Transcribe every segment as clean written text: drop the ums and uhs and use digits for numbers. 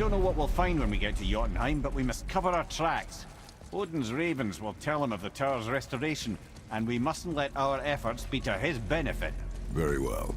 don't know what we'll find when we get to Jotunheim, but we must cover our tracks. Odin's ravens will tell him of the tower's restoration, and we mustn't let our efforts be to his benefit. Very well.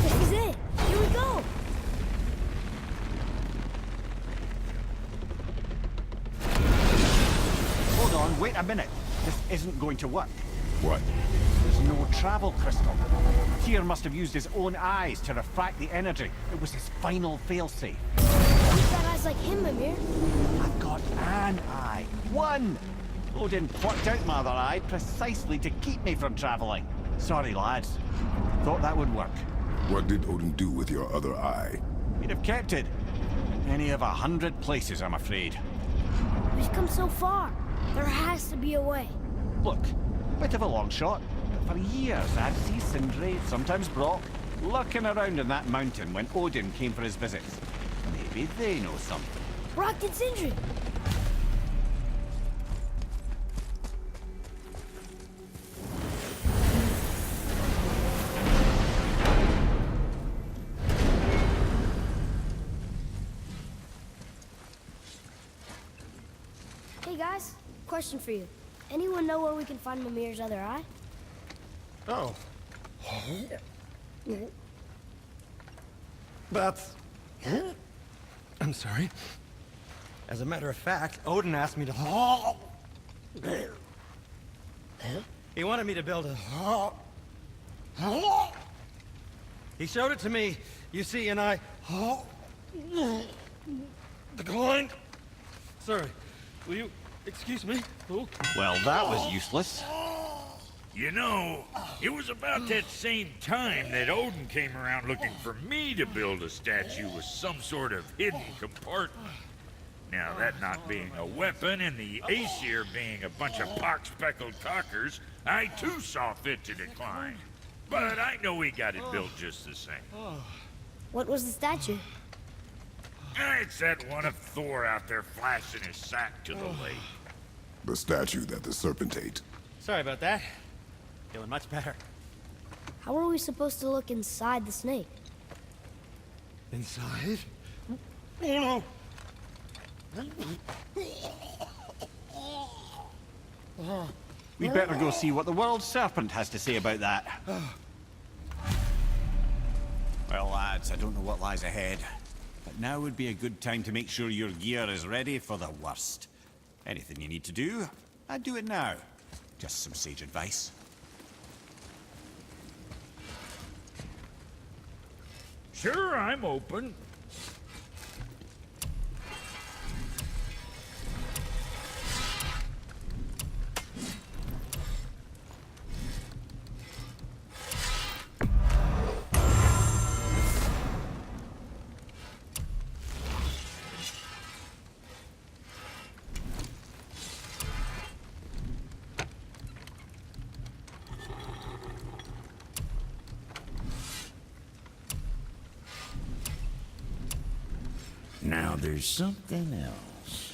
This is it. Here we go. Hold on, wait a minute. This isn't going to work. What? There's no travel crystal. Tyr must have used his own eyes to refract the energy. It was his final failsafe. We've got eyes like him, Mimir. I've got an eye. One! Odin plucked out my other eye precisely to keep me from traveling. Sorry, lads. Thought that would work. What did Odin do with your other eye? He'd have kept it. Any of 100 places, I'm afraid. We've come so far. There has to be a way. Look, bit of a long shot, but for years I'd see Sindri, sometimes Brock, lurking around in that mountain when Odin came for his visits. Maybe they know something. Brock and Sindri. Hey guys, question for you. Anyone know where we can find Mimir's other eye? Oh. That's... I'm sorry. As a matter of fact, Odin asked me to... He wanted me to build a... He showed it to me, you see, and I... Declined. Sorry. Will you excuse me? Oh. Well, that was useless. You know, it was about that same time that Odin came around looking for me to build a statue with some sort of hidden compartment. Now, that not being a weapon and the Aesir being a bunch of pox-speckled cockers, I too saw fit to decline. But I know he got it built just the same. What was the statue? It's that one of Thor out there flashing his sack to the lake. The statue that the serpent ate. Sorry about that. Feeling much better. How are we supposed to look inside the snake? Inside? Oh no! We'd better go see what the world serpent has to say about that. Well, lads, I don't know what lies ahead, but now would be a good time to make sure your gear is ready for the worst. Anything you need to do, I'd do it now. Just some sage advice. Sure, I'm open. Now there's something else.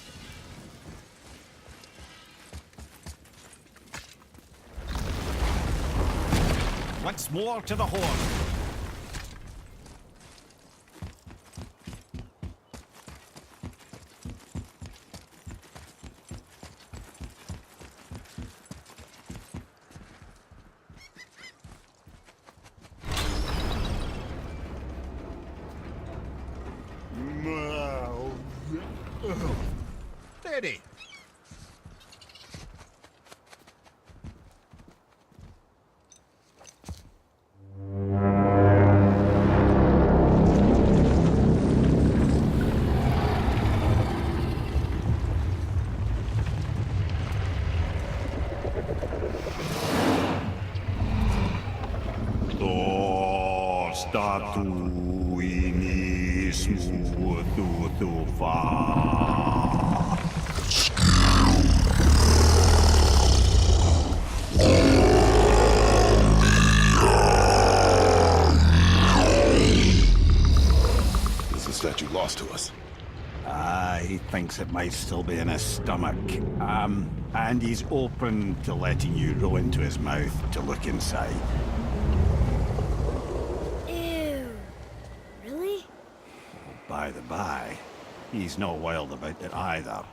Once more to the horn. Steady. statue lost to us? He thinks it might still be in his stomach. And he's open to letting you roll into his mouth to look inside. Ew. Really? By the by, he's not wild about it either.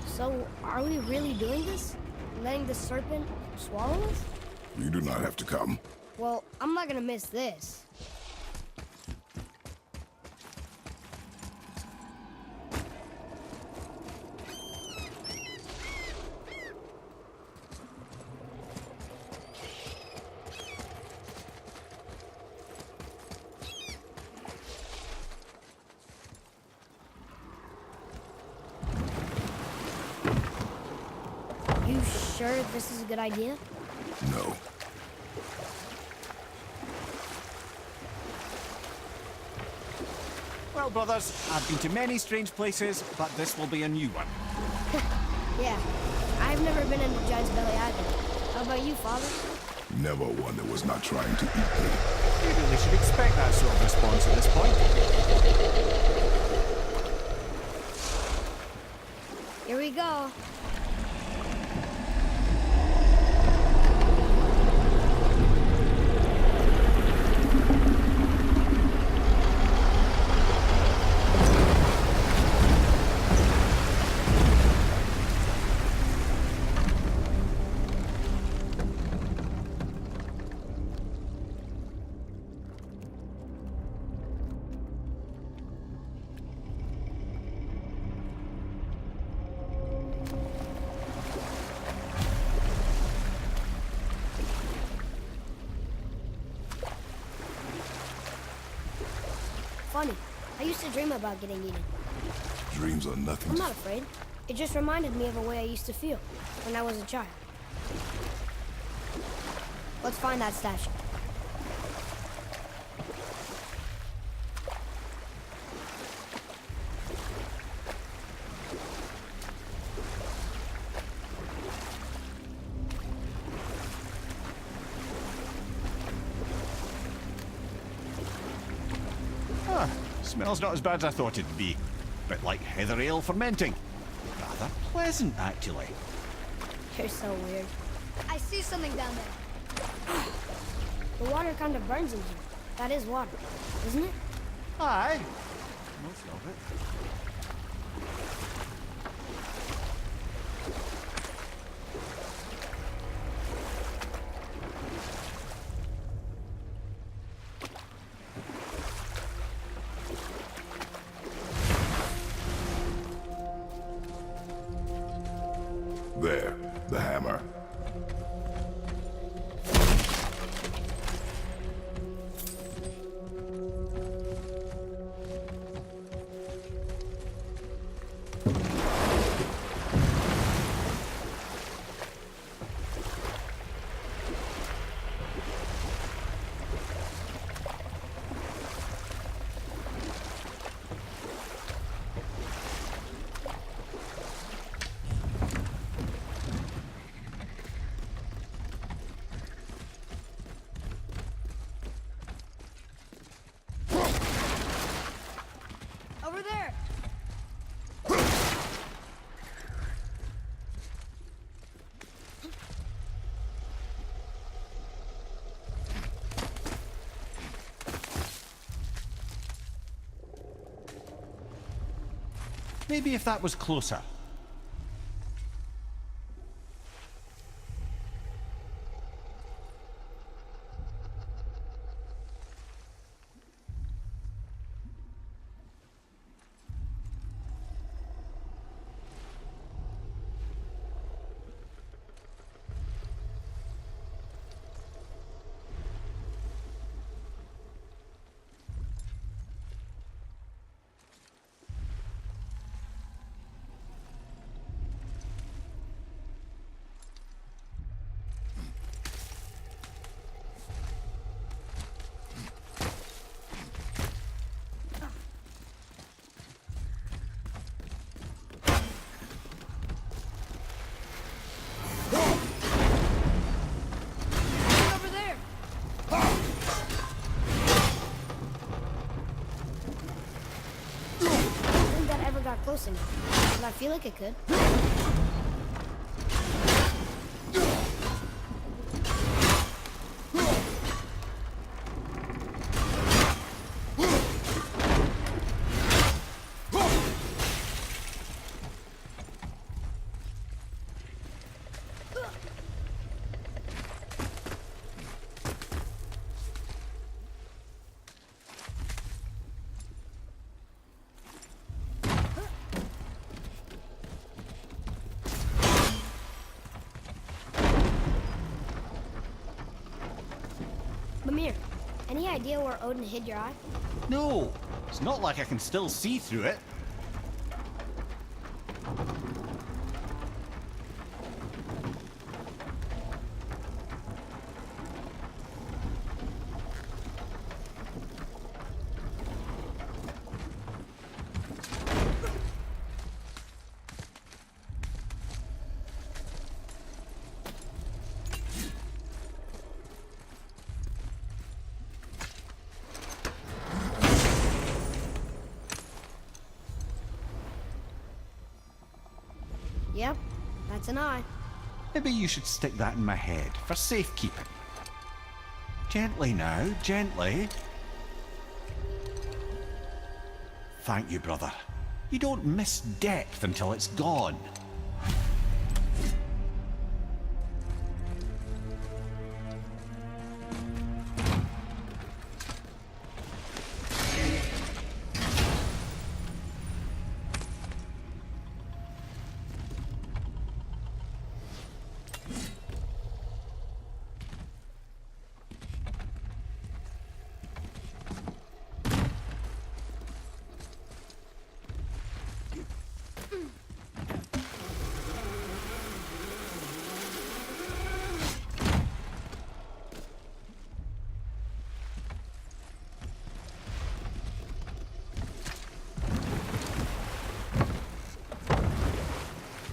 So, are we really doing this? Letting the serpent swallow us? You do not have to come. Well, I'm not gonna miss this. You sure this is a good idea? No. Well, brothers, I've been to many strange places, but this will be a new one. Yeah. I've never been in the giant's belly either. How about you, Father? Never one that was not trying to eat me. You really should expect that sort of response at this point. Here we go. Funny. I used to dream about getting eaten. Dreams are nothing I'm to... not afraid. It just reminded me of a way I used to feel when I was a child. Let's find that statue. Smells not as bad as I thought it'd be. Bit like heather ale fermenting. Rather pleasant, actually. You're so weird. I see something down there. The water kind of burns in here. That is water, isn't it? Aye. Most of it. There, the hammer. Over there. Maybe if that was closer. missing it, but I feel like it could. Mimir, any idea where Odin hid your eye? No, it's not like I can still see through it. Yep, that's an eye. Maybe you should stick that in my head for safekeeping. Gently now, gently. Thank you, brother. You don't miss depth until it's gone.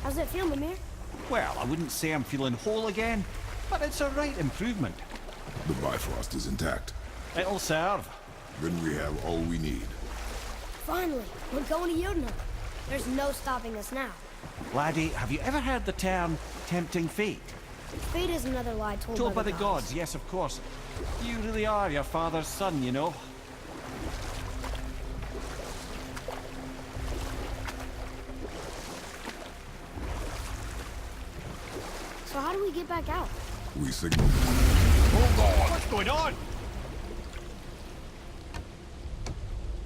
How's it feel, Mimir? Well, I wouldn't say I'm feeling whole again, but it's a right improvement. The Bifrost is intact. It'll serve. Then we have all we need. Finally, we're going to Jotunheim. There's no stopping us now. Laddie, have you ever heard the term tempting fate? Fate is another lie Told by the gods, yes, of course. You really are your father's son, you know. So how do we get back out? We signal. Hold on! What's going on?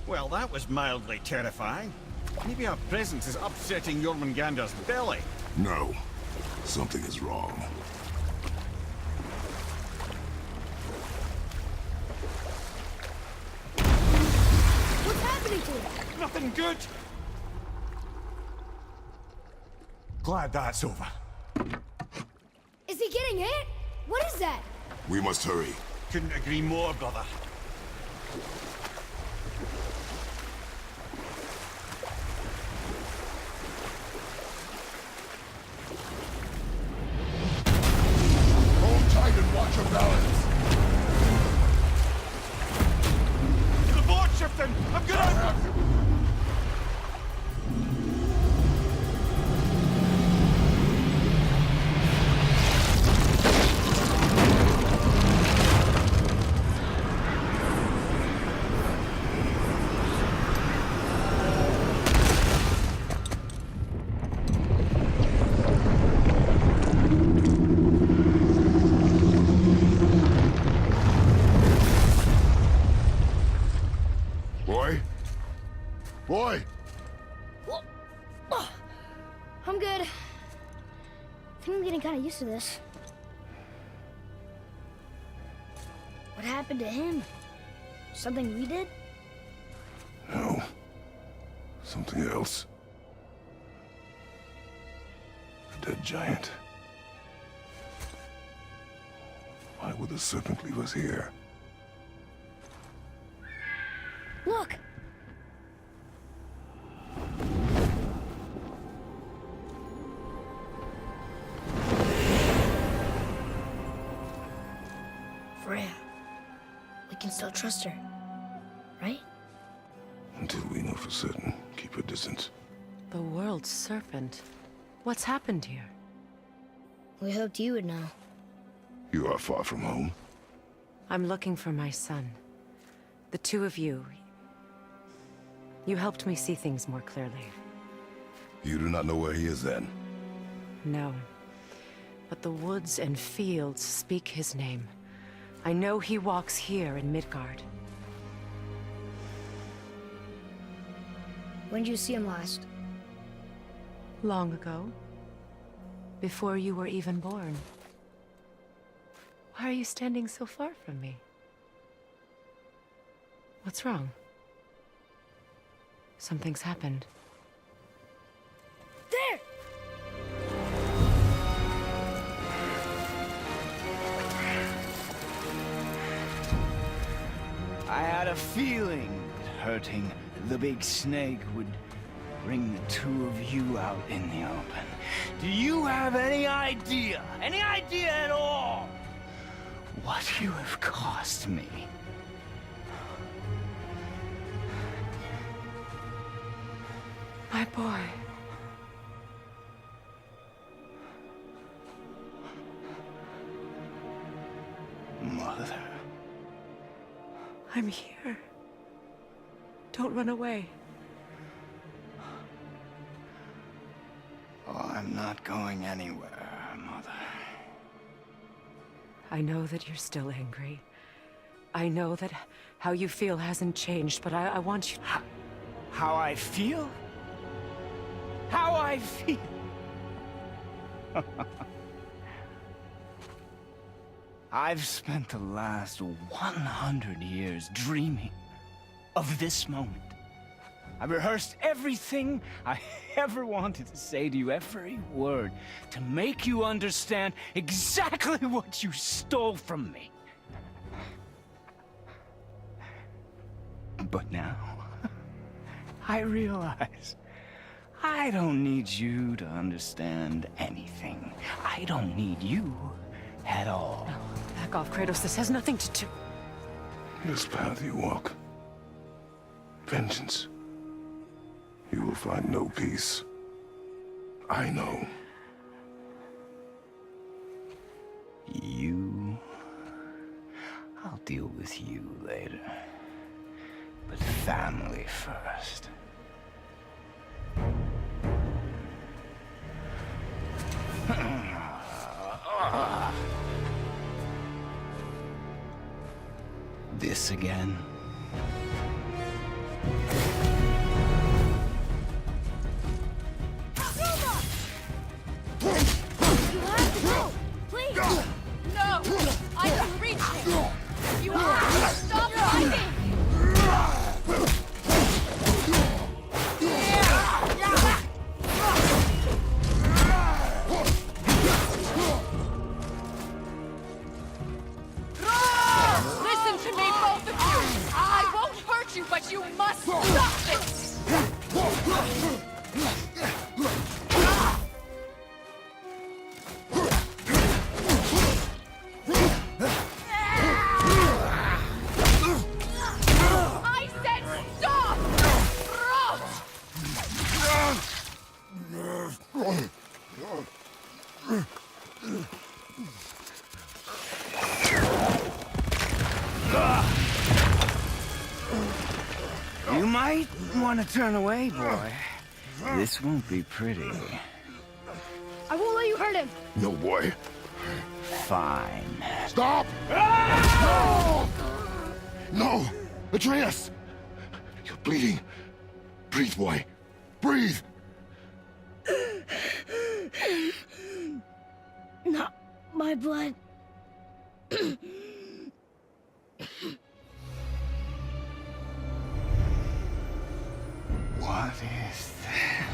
Well, that was mildly terrifying. Maybe our presence is upsetting Jormungandr's belly. No. Something is wrong. What's happening to him? Nothing good. Glad that's over. Is he getting hit? What is that? We must hurry. Couldn't agree more, brother. Hold tight and watch your balance. The board's shifting! I'm gonna... Boy! I'm good. I think I'm getting kind of used to this. What happened to him? Something we did? No. Something else. A dead giant. Why would the serpent leave us here? Look! Freya. We can still trust her, right? Until we know for certain, keep her distance. The Emerald Serpent. What's happened here? We hoped you would know. You are far from home. I'm looking for my son. The two of you. You helped me see things more clearly. You do not know where he is then? No. But the woods and fields speak his name. I know he walks here in Midgard. When did you see him last? Long ago. Before you were even born. Why are you standing so far from me? What's wrong? Something's happened. There! I had a feeling that hurting the big snake would bring the two of you out in the open. Do you have any idea at all, what you have cost me? My boy. Mother. I'm here. Don't run away. Oh, I'm not going anywhere, Mother. I know that you're still angry. I know that how you feel hasn't changed, but I want you... How I feel? How I feel? I've spent the last 100 years dreaming of this moment. I rehearsed everything I ever wanted to say to you, every word, to make you understand exactly what you stole from me. But now, I realize I don't need you to understand anything. I don't need you at all. No, back off, Kratos. This has nothing to do... This path you walk, vengeance, you will find no peace. I know. You... I'll deal with you later. But family first. This again? You have to go! Please! No! I can reach him! You have to stop fighting! Listen to me, both of you! I won't hurt you, but you must stop this! I said stop! You might want to turn away, boy. This won't be pretty. I won't let you hurt him! No, boy. Fine. Stop! No! No! Atreus! You're bleeding. Breathe, boy. Breathe! Not my blood. What is that?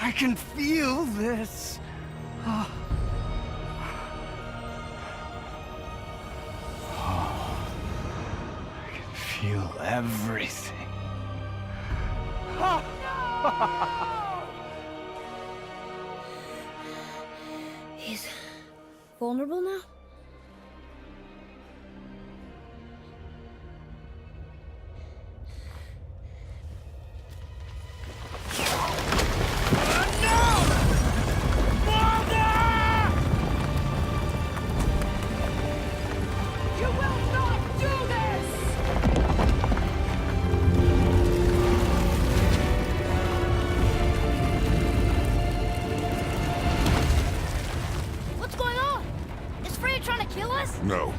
I can feel this. I can feel everything. He's vulnerable now? No.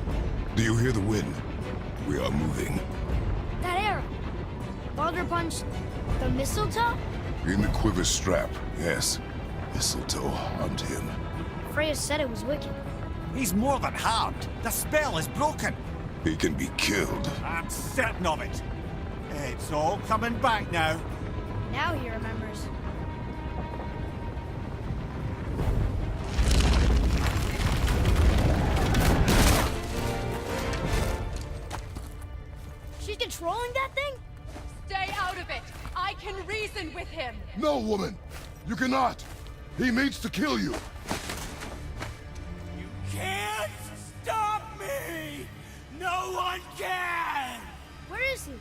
Do you hear the wind? We are moving. That arrow. Baldur punched the mistletoe? In the quiver strap, yes. Mistletoe hunt him. Freya said it was wicked. He's more than harmed. The spell is broken. He can be killed. I'm certain of it. It's all coming back now. Now he remembers. She's controlling that thing? Stay out of it. I can reason with him. No, woman! You cannot! He means to kill you! You can't stop me! No one can! Where is he?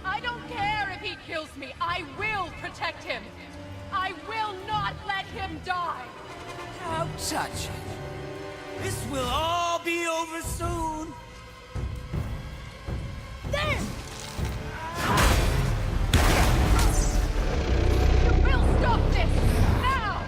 I don't care if he kills me. I will protect him. I will not let him die. How touching. This will all be over soon. There! You will stop this now.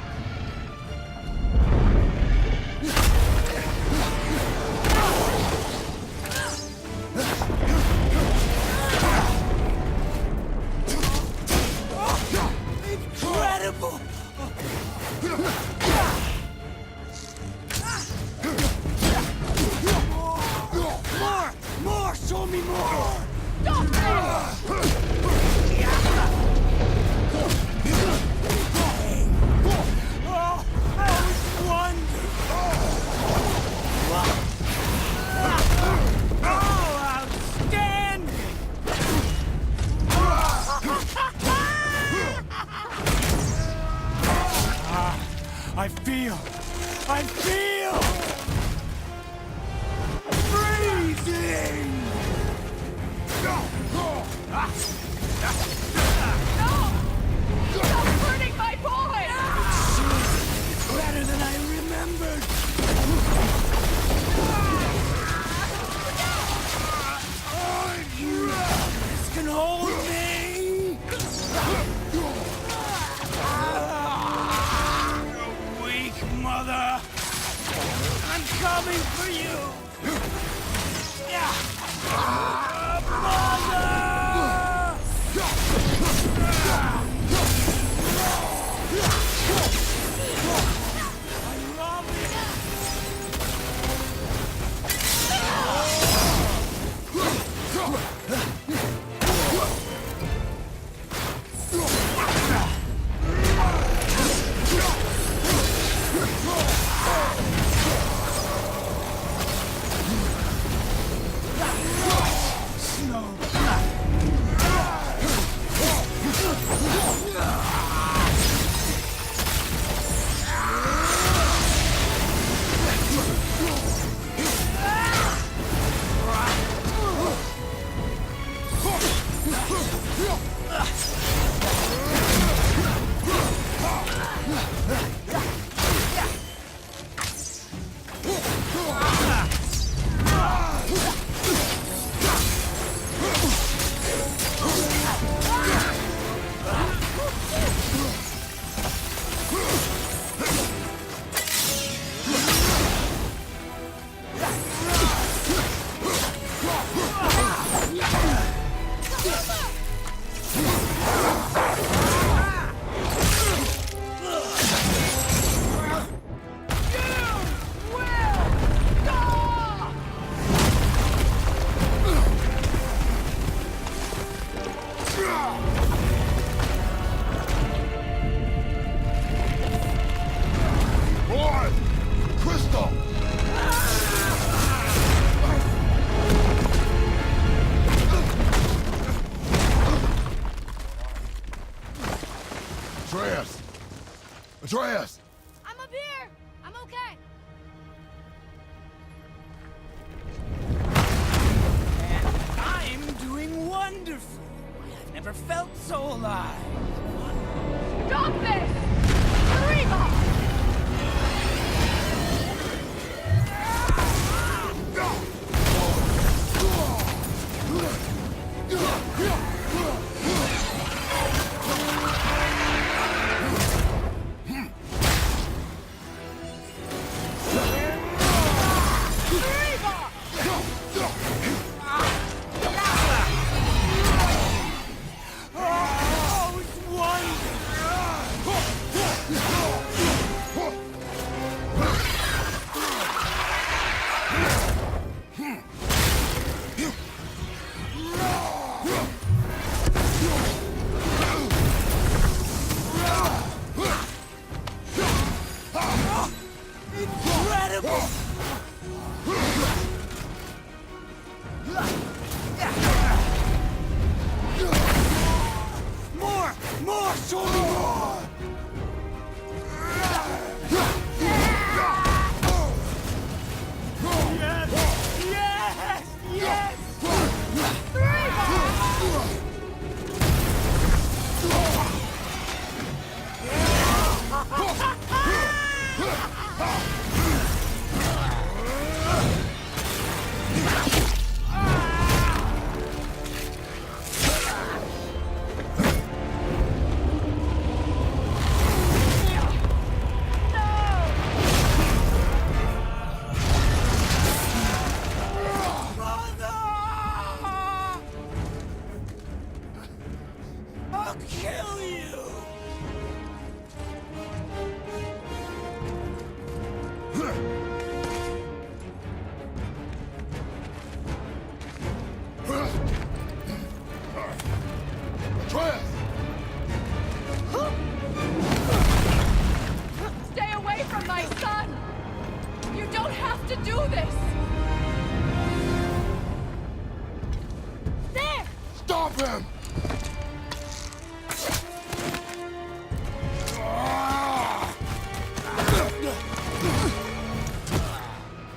Incredible! More! Show me more! Stop this! Oh, that was wonderful! Oh, outstanding! I feel freezing! No! Stop hurting my boy! It's better than I remembered! This can hold me! You weak mother! I'm coming for you! Mother! I love it! Boy! Crystal! Atreus! Atreus! I'm up here! I'm okay! I'm doing wonderful. I've never felt so alive. Stop this! Reba! More! Show me more! I'll kill you! Atreus! Stay away from my son! You don't have to do this! There! Stop him!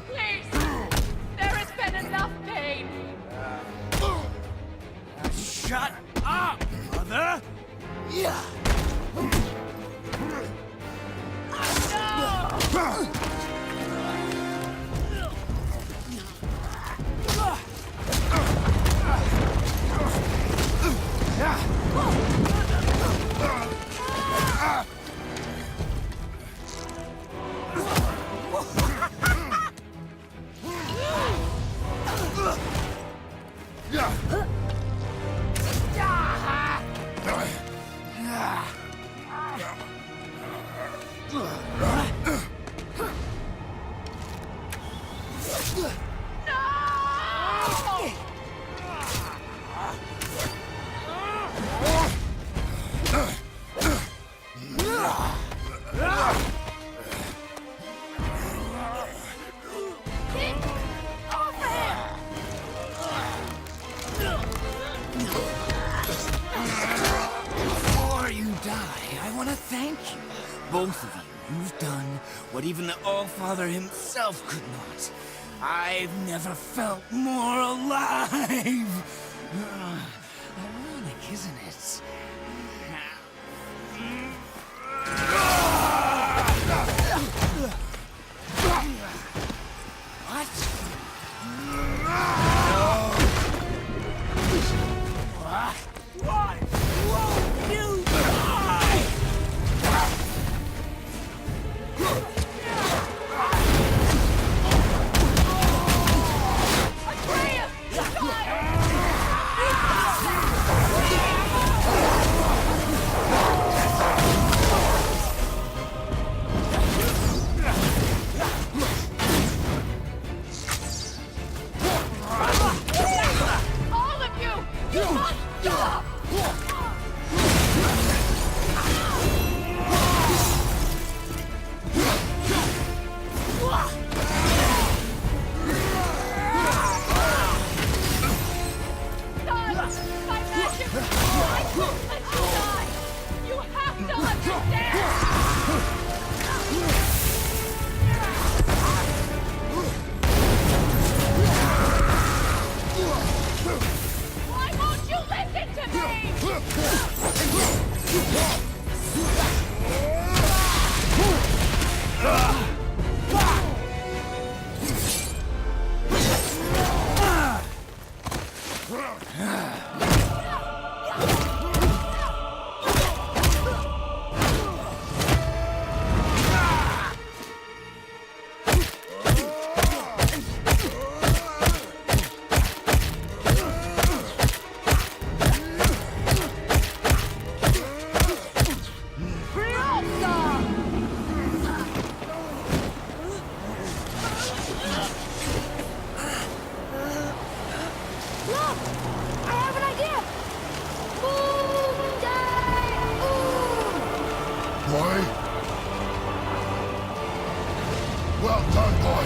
Please! There has been enough pain! Shut up, mother! Yeah! Before you die, I want to thank you. Both of you. You've done what even the All-Father himself could not. I've never felt more alive. Ironic, isn't it? What? What? Won't you die? Atreus! All of you! You must stop! Son, my magic! I won't let you die! You have to understand! Why won't you listen to me? Look! I have an idea! Boom! Die! Boom! Boy? Well done, boy.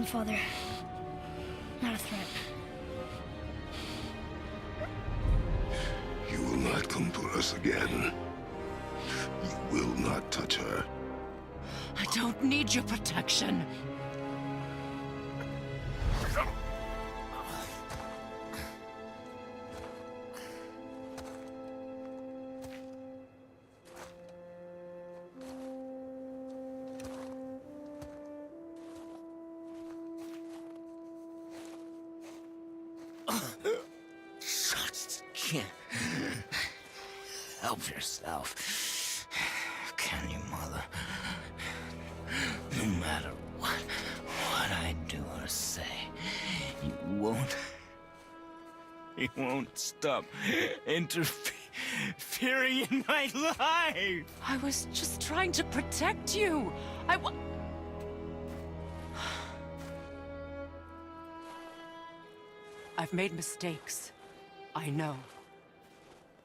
Father. Not a threat. You will not come for us again. You will not touch her. I don't need your protection. Just can't help yourself. Can you, Mother? No matter what I do or say, you won't stop interfering in my life. I was just trying to protect you. I've made mistakes. I know.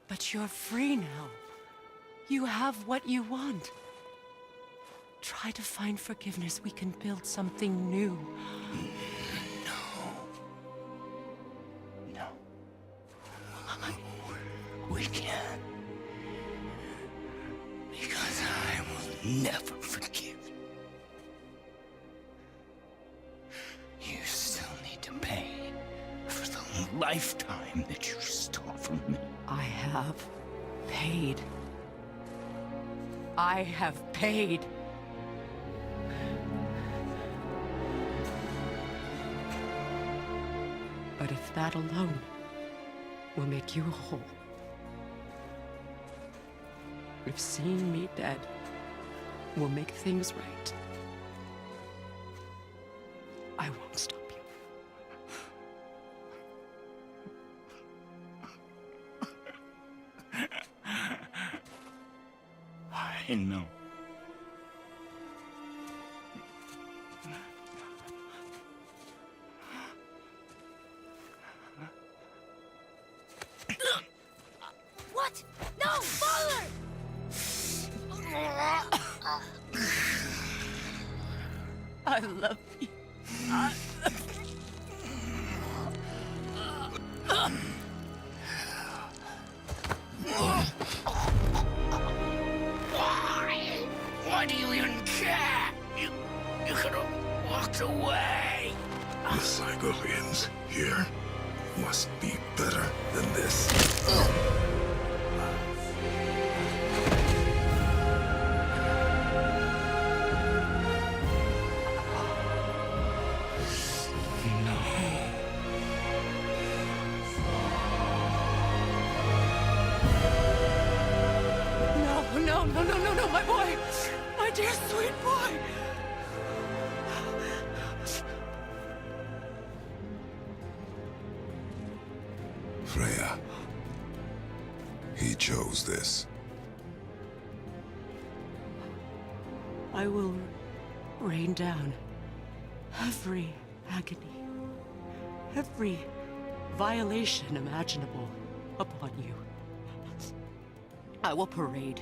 But you're free now. You have what you want. Try to find forgiveness. We can build something new. No. We can't. Because I will never forgive you. You still need to pay for the lifetime that you stole from me. I have paid. I have paid. But if that alone will make you whole, if seeing me dead will make things right, I won't stop you. I know. What? No, Father! I love you. Why do you even care? You could have walked away. The Cygolians here must be better than this. No, my boy! My dear sweet boy! Freya. He chose this. I will rain down every agony, every violation imaginable upon you. I will parade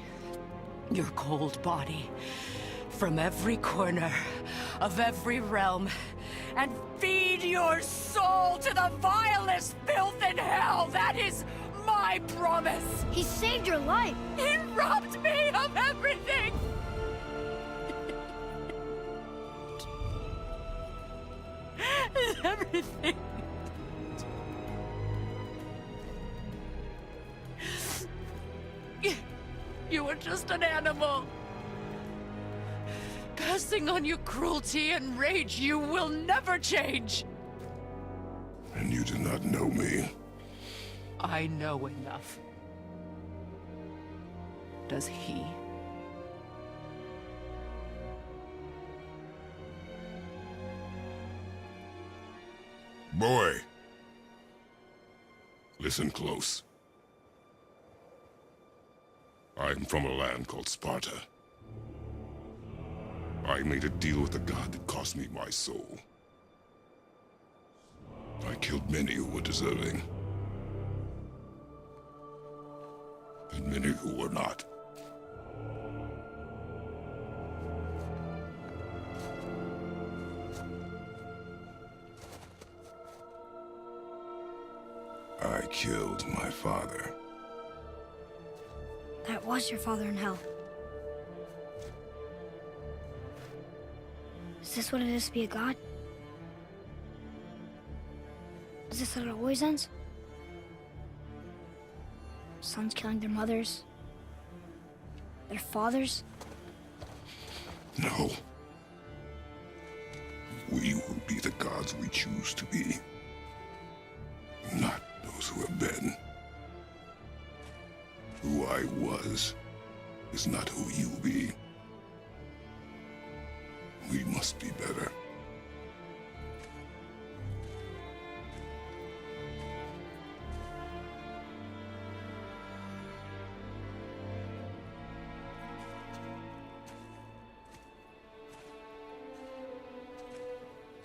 your cold body from every corner of every realm and feed your soul to the vilest filth in hell. That is my promise. He saved your life. He robbed me of everything. Everything. You were just an animal. Passing on your cruelty and rage, you will never change. And you do not know me. I know enough. Does he? Boy. Listen close. I'm from a land called Sparta. I made a deal with the god that cost me my soul. I killed many who were deserving. And many who were not. killed my father. That was your father in hell. Is this what it is to be a god? Is this how it always ends? Sons killing their mothers? Their fathers? No. We will be the gods we choose to be. Not those who have been. Who I was is not who you'll be. We must be better.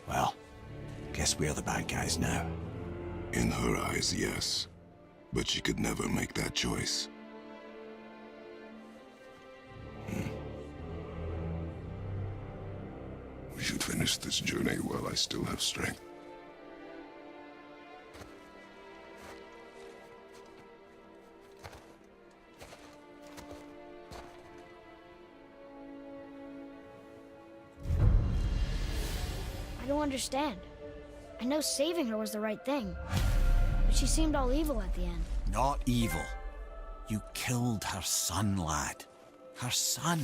Well, guess we're the bad guys now. In her eyes, yes. But she could never make that choice. We should finish this journey while I still have strength. I don't understand. I know saving her was the right thing, but she seemed all evil at the end. Not evil. You killed her son, lad. Her son.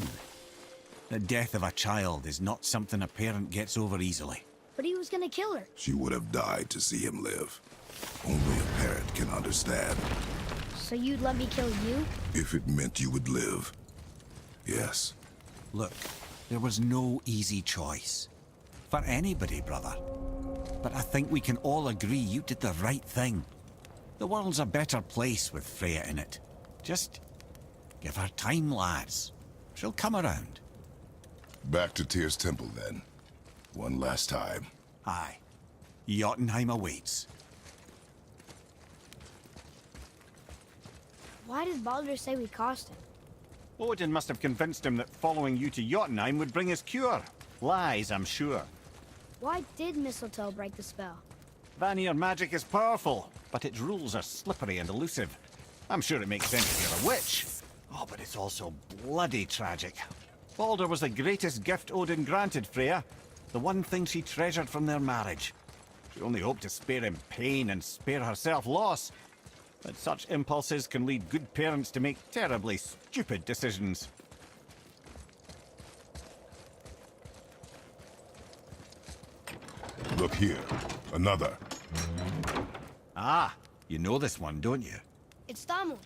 The death of a child is not something a parent gets over easily. But he was gonna kill her. She would have died to see him live. Only a parent can understand. So you'd let me kill you? If it meant you would live. Yes. Look, there was no easy choice. For anybody, brother. But I think we can all agree you did the right thing. The world's a better place with Freya in it. Just give her time, lads. She'll come around. Back to Tyr's temple, then. One last time. Aye. Jotunheim awaits. Why did Baldur say we cost him? Odin must have convinced him that following you to Jotunheim would bring us cure. Lies, I'm sure. Why did Mistletoe break the spell? Vanir magic is powerful, but its rules are slippery and elusive. I'm sure it makes sense if you're a witch. Oh, but it's also bloody tragic. Baldur was the greatest gift Odin granted Freya. The one thing she treasured from their marriage. She only hoped to spare him pain and spare herself loss. But such impulses can lead good parents to make terribly stupid decisions. Look here. Another. Ah, you know this one, don't you? It's Thamur,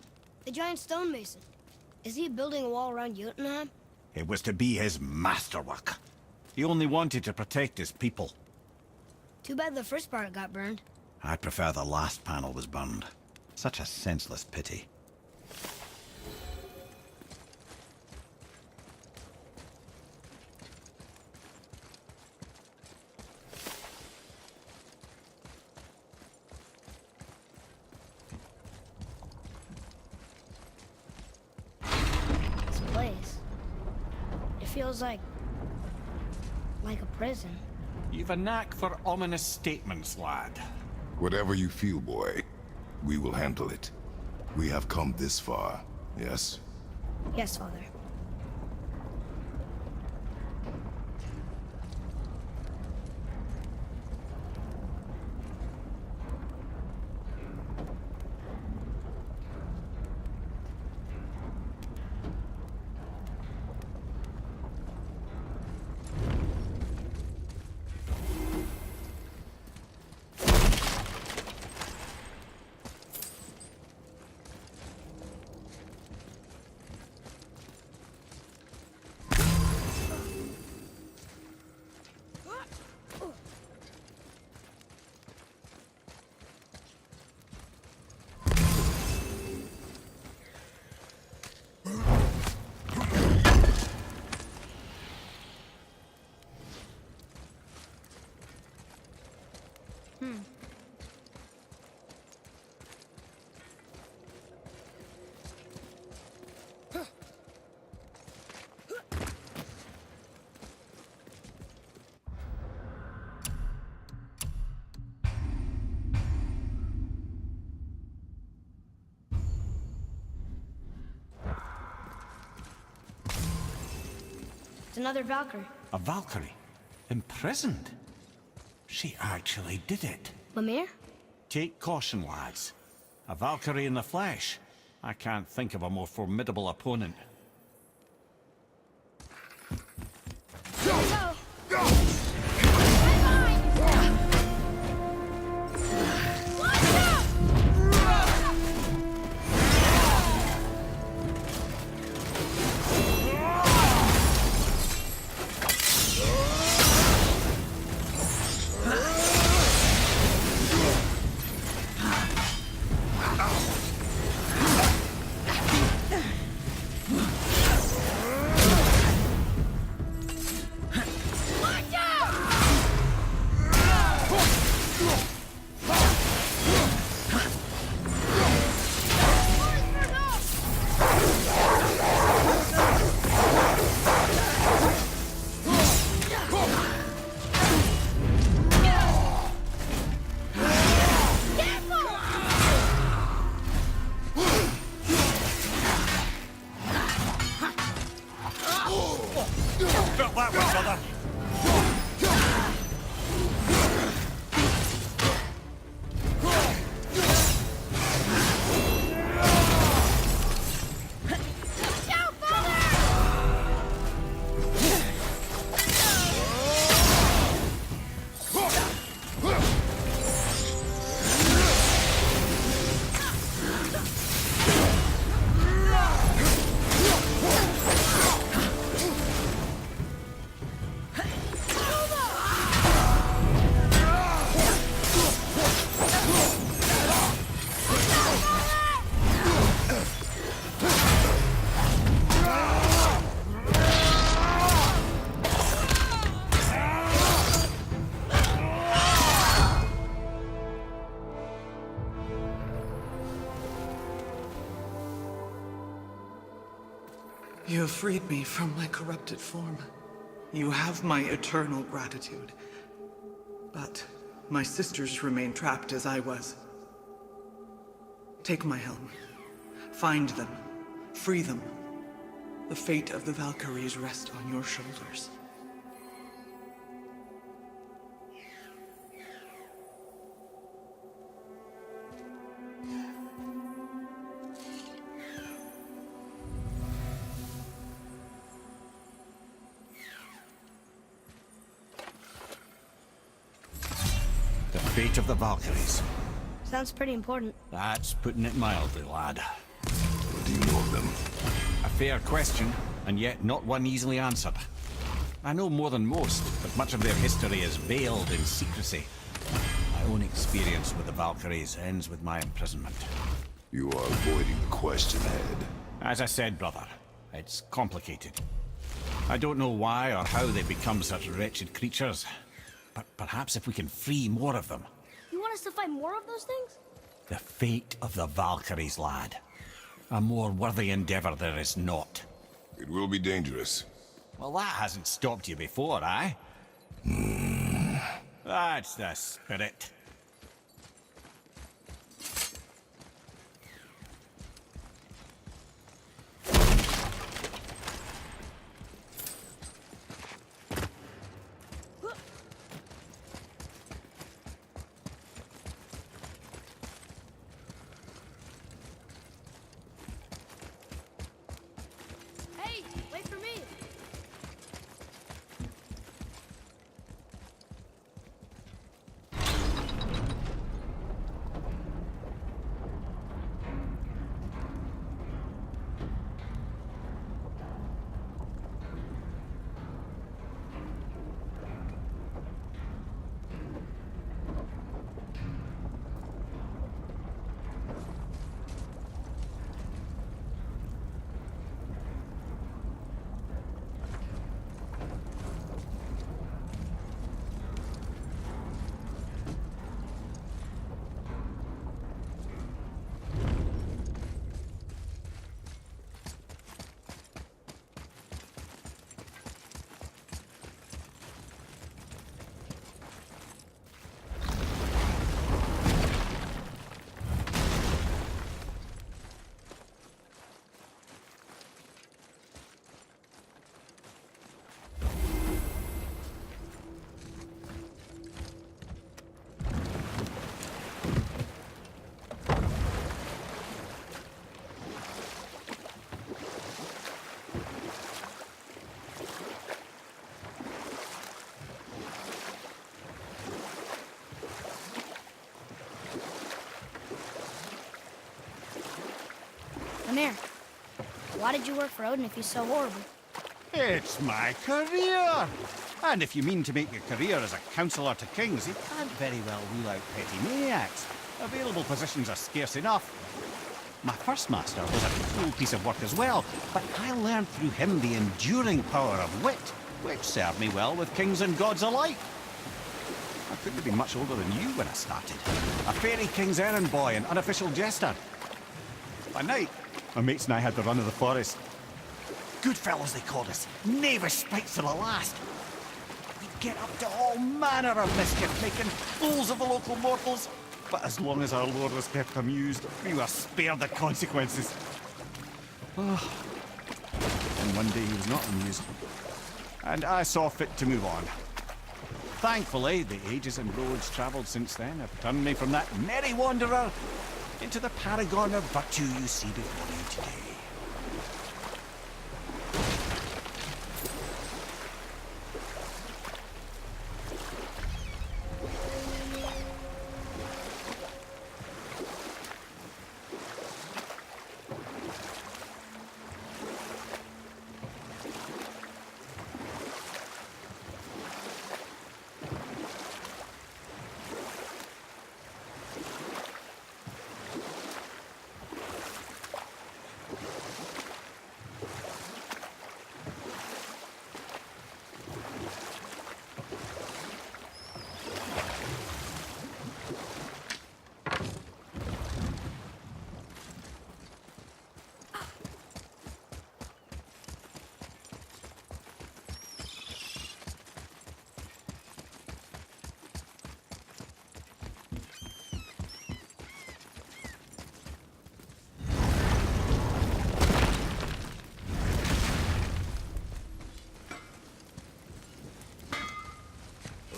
the giant stonemason. Is he building a wall around Jotunheim? It was to be his masterwork. He only wanted to protect his people. Too bad the first part got burned. I prefer the last panel was burned. Such a senseless pity. This place. It feels like a prison. You've a knack for ominous statements, lad. Whatever you feel, boy, we will handle it. We have come this far, yes? Yes, Father. It's another Valkyrie. A Valkyrie? Imprisoned? She actually did it. Lemire? Take caution, lads. A Valkyrie in the flesh. I can't think of a more formidable opponent. Felt that one, brother. You have freed me from my corrupted form. You have my eternal gratitude. But my sisters remain trapped as I was. Take my helm. Find them. Free them. The fate of the Valkyries rests on your shoulders. The fate of the Valkyries. Sounds pretty important. That's putting it mildly, lad. What do you know of them? A fair question, and yet not one easily answered. I know more than most, but much of their history is veiled in secrecy. My own experience with the Valkyries ends with my imprisonment. You are avoiding the question, Head. As I said, brother, it's complicated. I don't know why or how they become such wretched creatures, but perhaps if we can free more of them. You want us to fight more of those things? The fate of the Valkyries, lad. A more worthy endeavor there is not. It will be dangerous. Well, that hasn't stopped you before, eh? That's the spirit. Hey, wait for me. Come here. Why did you work for Odin if he's so horrible? It's my career! And if you mean to make your career as a counselor to kings, you can't very well rule out petty maniacs. Available positions are scarce enough. My first master was a cruel piece of work as well, but I learned through him the enduring power of wit, which served me well with kings and gods alike. I couldn't have been much older than you when I started. A fairy king's errand boy and unofficial jester. By night, my mates and I had the run of the forest. Good fellows, they called us. Knavish sprites to the last. We'd get up to all manner of mischief, making fools of the local mortals. But as long as our lord was kept amused, we were spared the consequences. Oh. And one day he was not amused. And I saw fit to move on. Thankfully, the ages and roads travelled since then have turned me from that merry wanderer into the paragon of virtue you see before you today.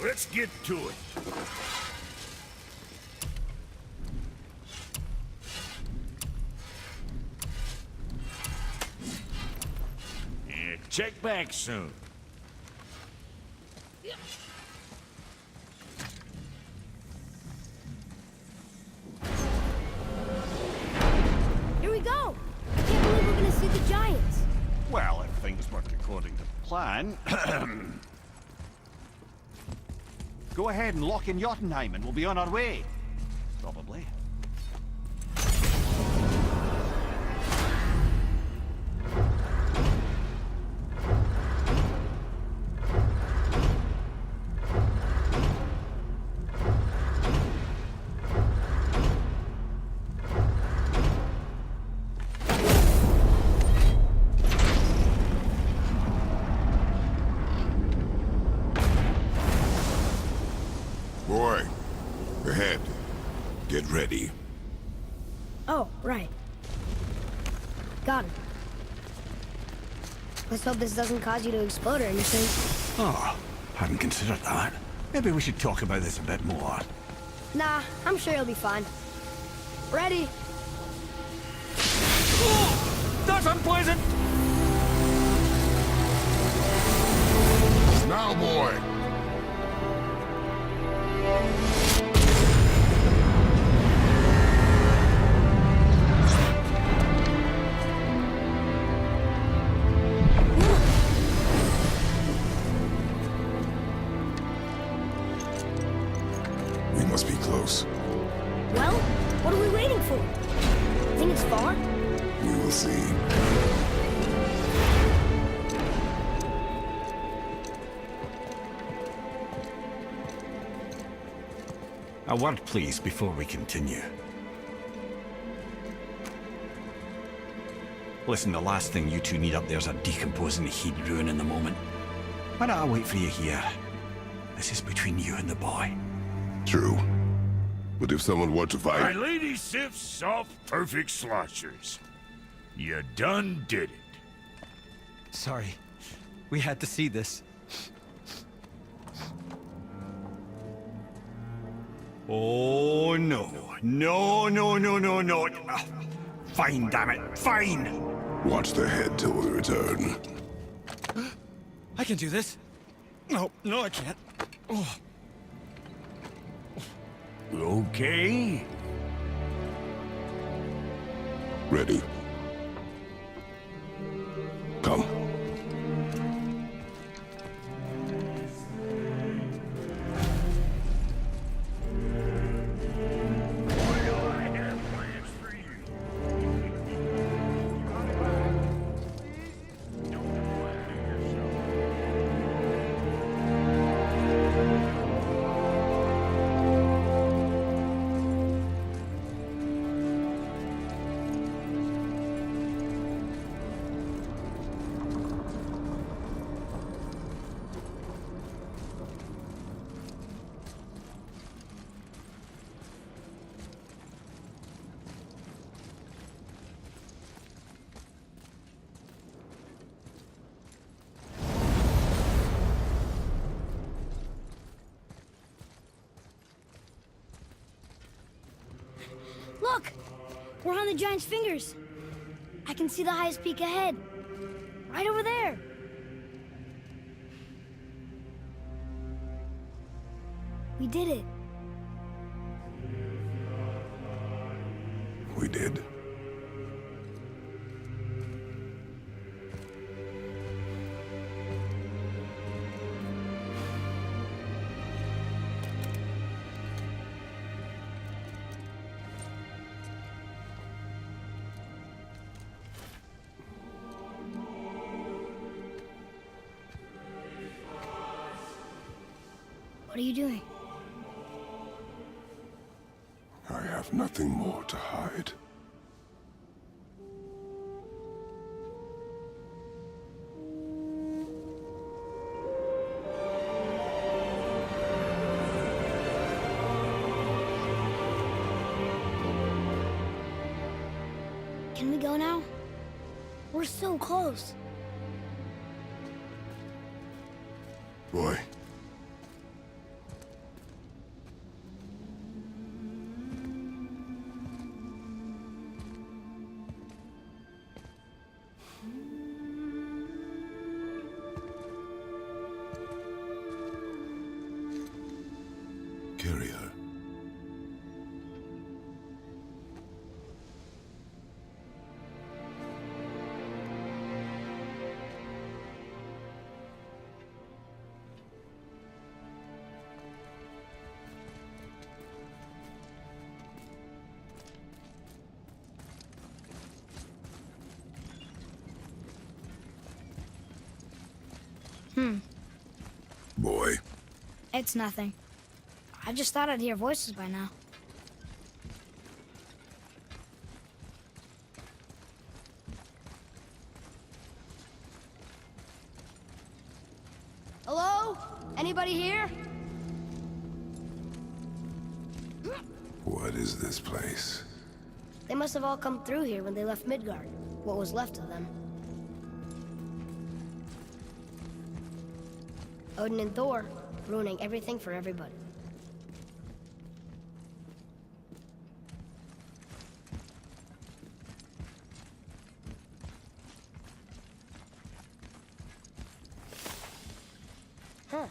Let's get to it. And check back soon. Here we go! I can't believe we're gonna see the giants. Well, if things work according to plan... Go ahead and lock in Jotunheim and we'll be on our way. Probably. Boy, ahead. Get ready. Oh, right. Got it. Let's hope this doesn't cause you to explode or anything. Oh, hadn't considered that. Maybe we should talk about this a bit more. Nah, I'm sure you'll be fine. Ready? That's unpleasant! Now, boy! We must be close. Well, what are we waiting for? Think it's far? We will see. A word, please, before we continue. Listen, the last thing you two need up there's a decomposing heat ruin in the moment. Why don't I wait for you here? This is between you and the boy. True. But if someone were to My fight... lady Sif's soft, perfect sloshers. You done did it. Sorry. We had to see this. Oh, no. No, no, no, no, no. Fine, damn it. Fine! Watch their head till we return. I can do this. No, no, I can't. Oh. Okay. Ready. We're on the giant's fingers. I can see the highest peak ahead. Right over there. We did it. We did. What are you doing? I have nothing more to hide. Can we go now? We're so close. Boy. Carry her. Boy. It's nothing. I just thought I'd hear voices by now. Hello? Anybody here? What is this place? They must have all come through here when they left Midgard. What was left of them. Odin and Thor, ruining everything for everybody. Huh.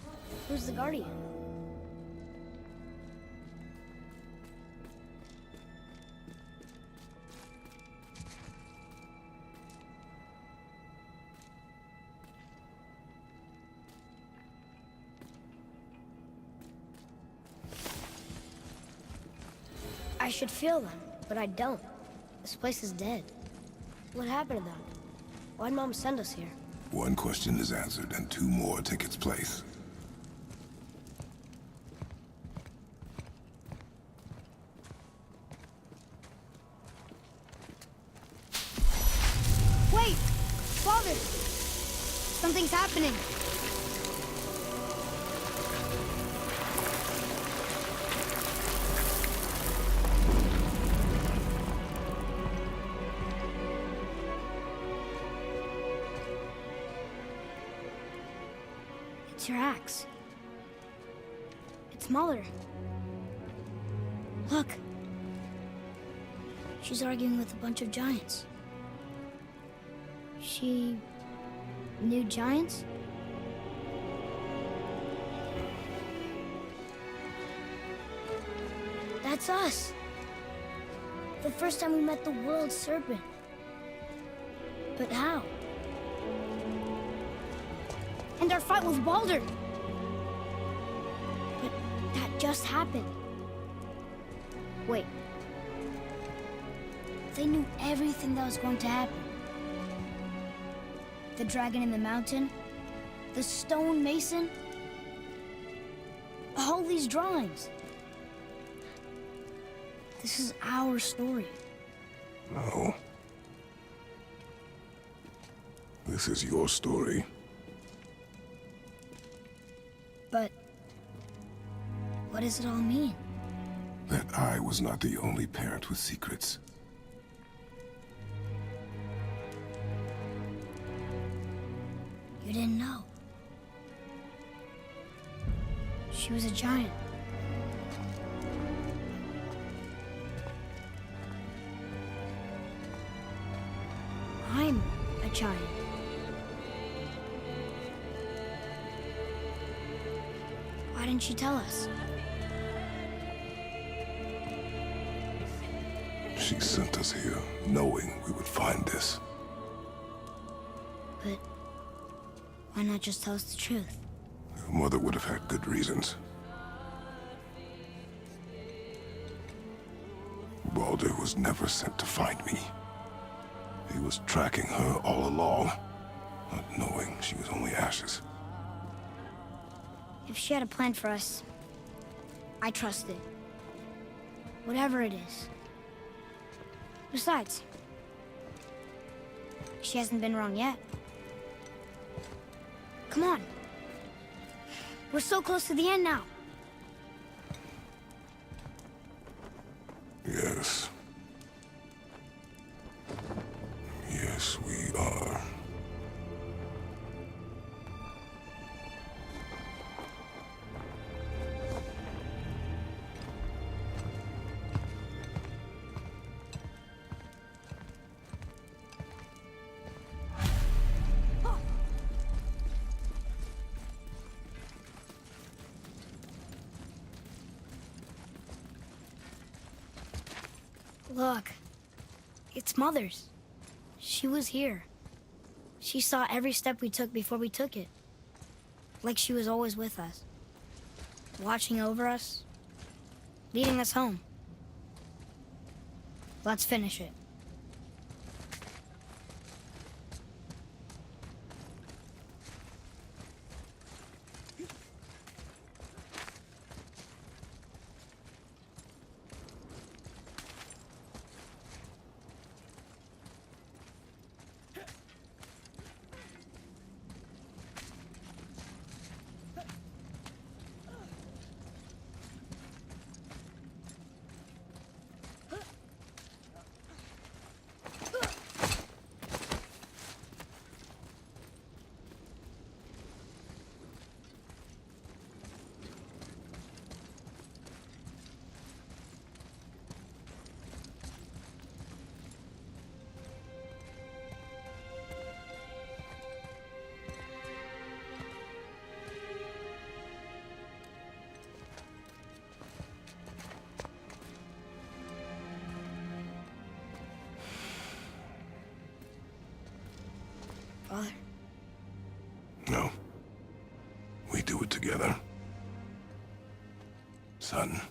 Who's the Guardian? I should feel them, but I don't. This place is dead. What happened to them? Why'd Mom send us here? One question is answered, and two more take its place. Wait! Father! Something's happening. It's your axe. It's Mother. Look. She's arguing with a bunch of giants. She knew giants? That's us. The first time we met the world serpent. But how? And our fight with Baldur. But that just happened. Wait. They knew everything that was going to happen. The dragon in the mountain, the stone mason, all these drawings. This is our story. No. This is your story. But what does it all mean? That I was not the only parent with secrets. You didn't know. She was a giant. a child. Why didn't she tell us? She sent us here knowing we would find this. But why not just tell us the truth? Your mother would have had good reasons. Baldur was never sent to find me. He was tracking her all along, not knowing she was only ashes. If she had a plan for us, I trust it. Whatever it is. Besides, she hasn't been wrong yet. Come on. We're so close to the end now. Yes. Yes, we are. Look, it's Mother's. She was here. She saw every step we took before we took it. Like she was always with us. Watching over us. Leading us home. Let's finish it. Father? No. We do it together. Son.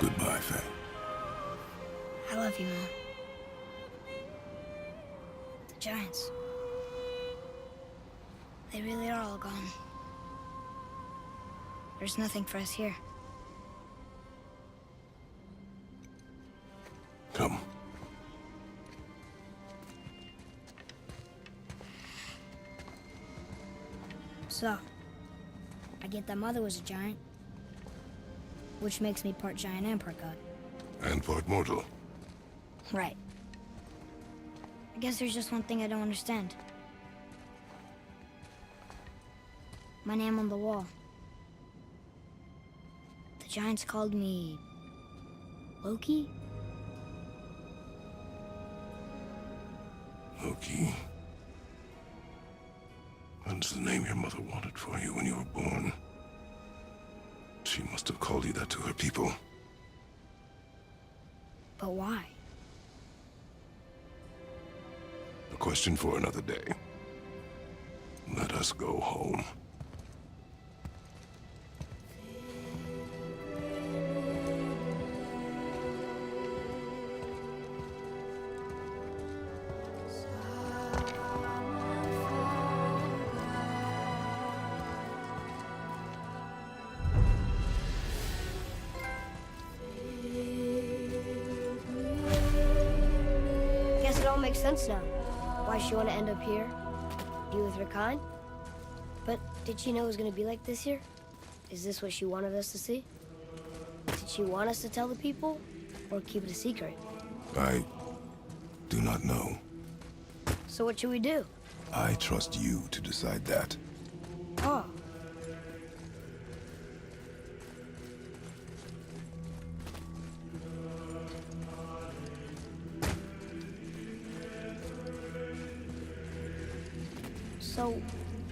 Goodbye, Faye. I love you, Mom. The Giants. They really are all gone. There's nothing for us here. Come. So, I get that Mother was a giant, which makes me part giant and part god. And part mortal. Right. I guess there's just one thing I don't understand. My name on the wall. The Giants called me... Loki? Loki. That's the name your mother wanted for you when you were born. She must have called you that to her people. But why? A question for another day. Let us go home. Guess it all makes sense now. Why she want to end up here? Be with her kind? But did she know it was going to be like this here? Is this what she wanted us to see? Did she want us to tell the people? Or keep it a secret? I do not know. So what should we do? I trust you to decide that. Oh. So,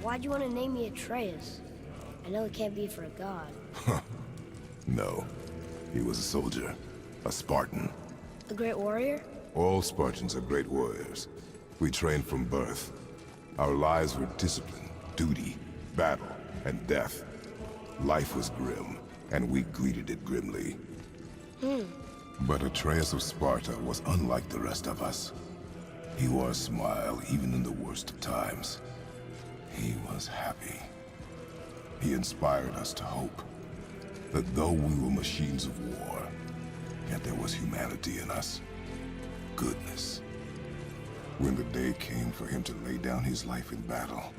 why'd you want to name me Atreus? I know it can't be for a god. No. He was a soldier. A Spartan. A great warrior? All Spartans are great warriors. We trained from birth. Our lives were discipline, duty, battle, and death. Life was grim, and we greeted it grimly. But Atreus of Sparta was unlike the rest of us. He wore a smile even in the worst of times. He was happy. He inspired us to hope that though we were machines of war, yet there was humanity in us. Goodness. When the day came for him to lay down his life in battle,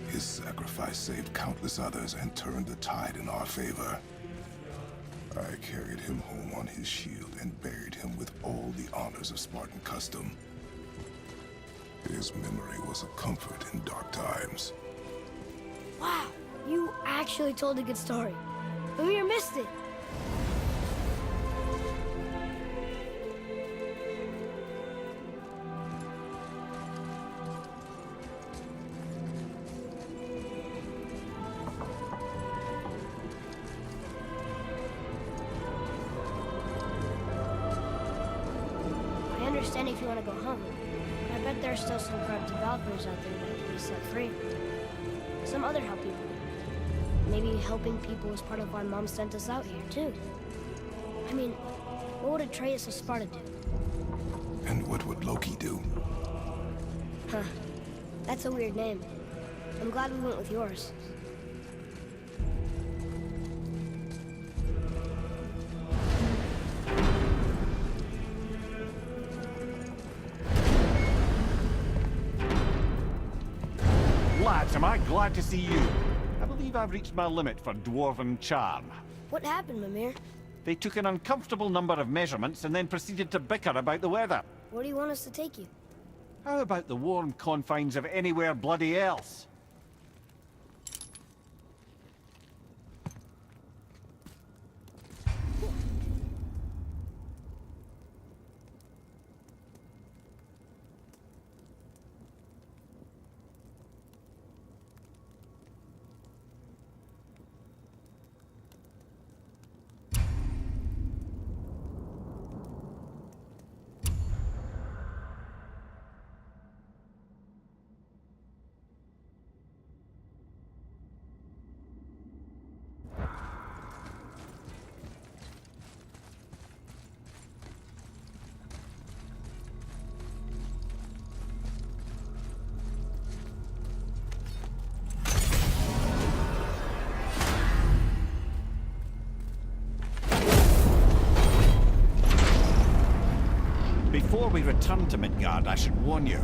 his sacrifice saved countless others and turned the tide in our favor. I carried him home on his shield and buried him with all the honors of Spartan custom. His memory was a comfort in dark times. Wow, you actually told a good story. Mimir missed it. I understand if you want to go home. I bet there are still some corrupted Valkyries out there that can be set free. Some other help people. Maybe helping people was part of why Mom sent us out here, too. I mean, what would Atreus of Sparta do? And what would Loki do? Huh. That's a weird name. I'm glad we went with yours. Lads, am I glad to see you. I believe I've reached my limit for dwarven charm. What happened, Mimir? They took an uncomfortable number of measurements and then proceeded to bicker about the weather. Where do you want us to take you? How about the warm confines of anywhere bloody else? Before we return to Midgard, I should warn you.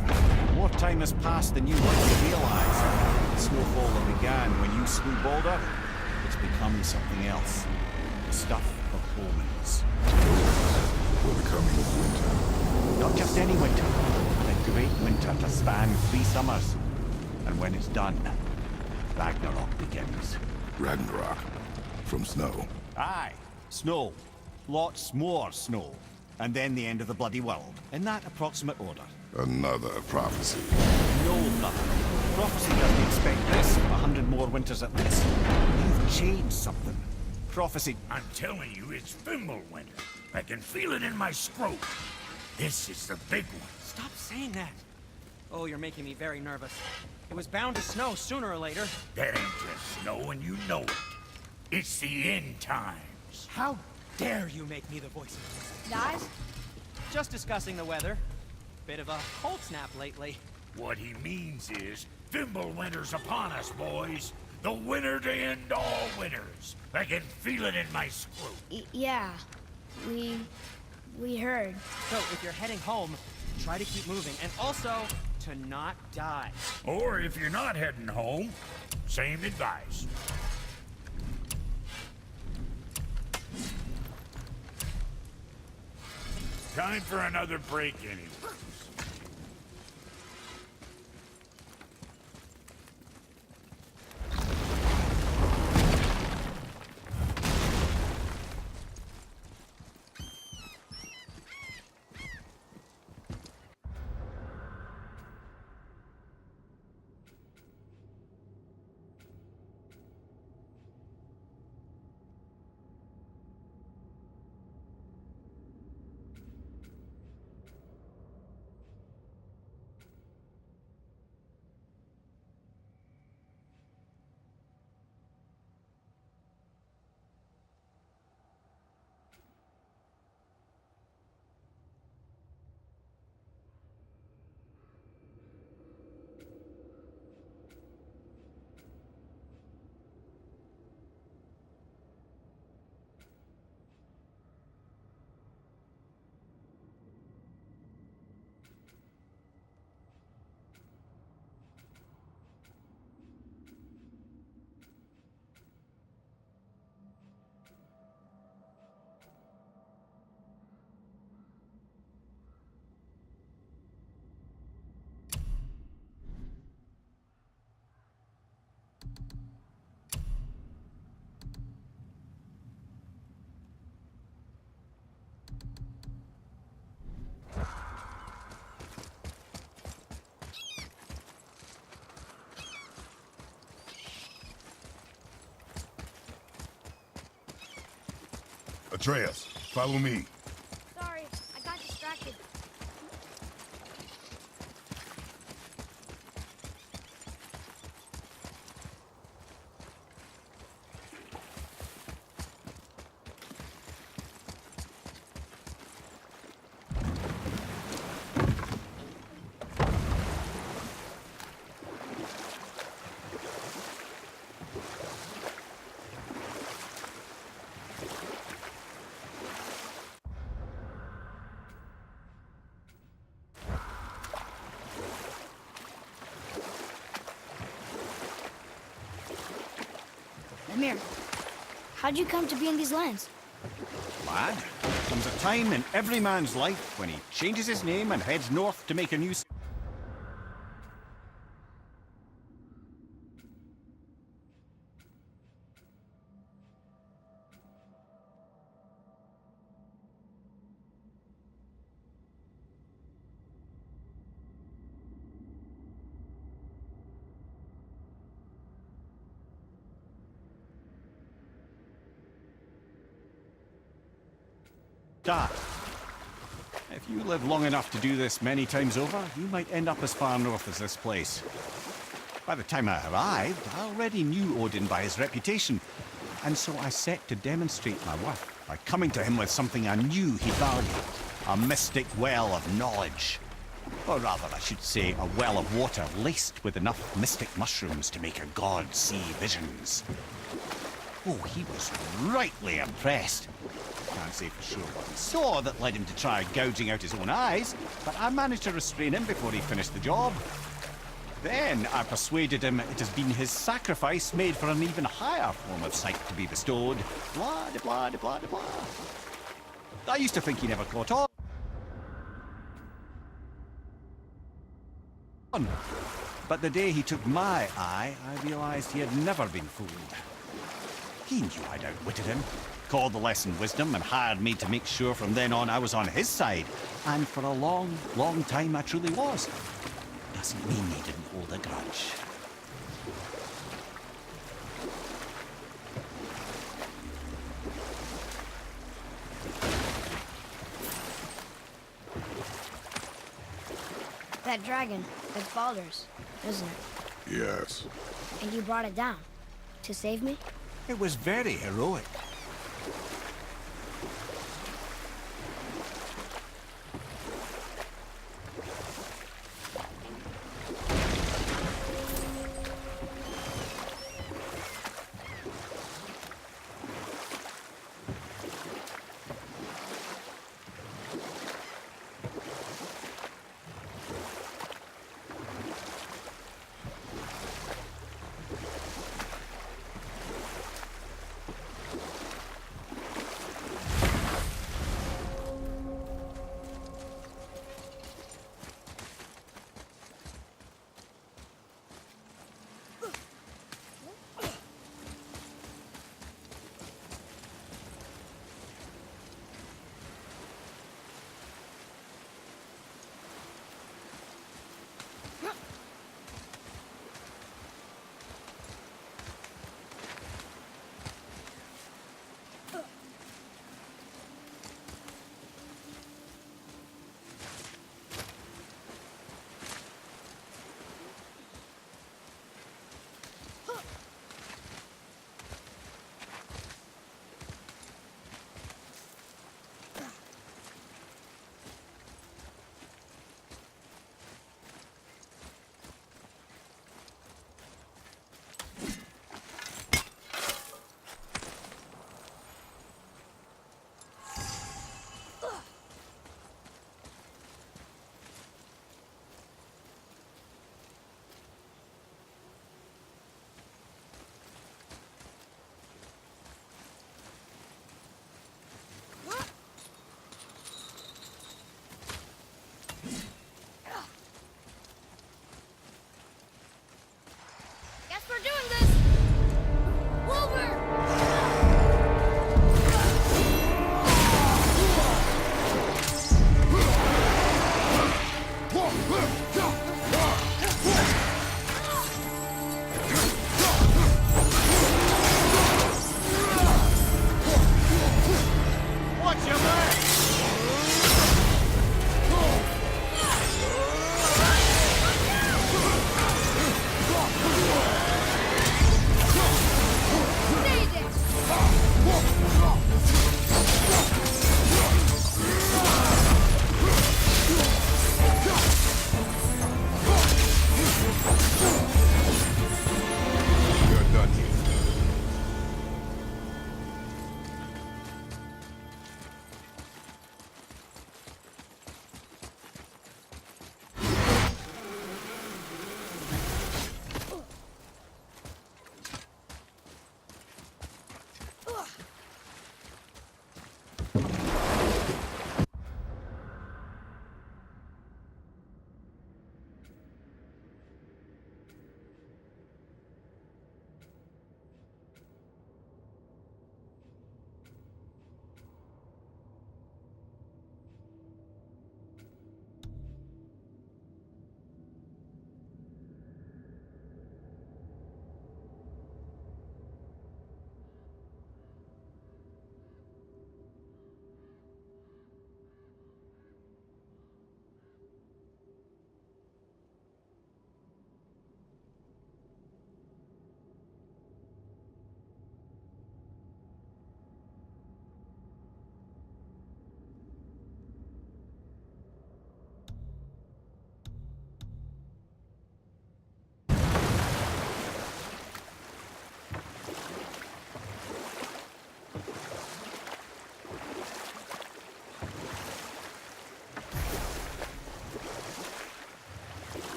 More time has passed than you likely realize. The snowfall that began when you slew Baldur, it's become something else. The stuff of omens. For the coming of winter. Not just any winter. The great winter to span 3 summers. And when it's done, Ragnarok begins. Ragnarok. From snow. Aye, snow. Lots more snow. And then the end of the bloody world. In that approximate order. Another prophecy. No, nothing. Prophecy doesn't expect this. 100 more winters at this. You've changed something. prophecy. I'm telling you, it's Fimbulwinter. I can feel it in my scrote. This is the big one. Stop saying that. Oh, you're making me very nervous. It was bound to snow sooner or later. That ain't just snow, and you know it. It's the end times. How dare you make me the voice of reason? Guys, Just discussing the weather. Bit of a cold snap lately. What he means is, Fimbulwinter's upon us, boys. The winter to end all winters. I can feel it in my scrote. yeah, we heard. So, if you're heading home, try to keep moving. And also, to not die. Or if you're not heading home, same advice. Time for another break anyway. Atreus, follow me. Sorry, I got distracted. Amir, how'd you come to be in these lands? Lad, there comes a time in every man's life when he changes his name and heads north to make a new... Die. If you live long enough to do this many times over, you might end up as far north as this place. By the time I arrived, I already knew Odin by his reputation, and so I set to demonstrate my worth by coming to him with something I knew he valued, a mystic well of knowledge. Or rather, I should say, a well of water laced with enough mystic mushrooms to make a god see visions. Oh, he was rightly impressed. Can't say for sure what he saw that led him to try gouging out his own eyes, but I managed to restrain him before he finished the job. Then I persuaded him it has been his sacrifice made for an even higher form of sight to be bestowed. Blah, de blah, de blah, de blah. I used to think he never caught on. But the day he took my eye, I realized he had never been fooled. He knew I'd outwitted him, called the lesson wisdom, and hired me to make sure from then on I was on his side. And for a long, long time I truly was. Doesn't mean he didn't hold a grudge. that dragon with Baldur's, isn't it? Yes. And you brought it down to save me? It was very heroic. Guess we're doing this! Wilbur! Watch your back! You're done here.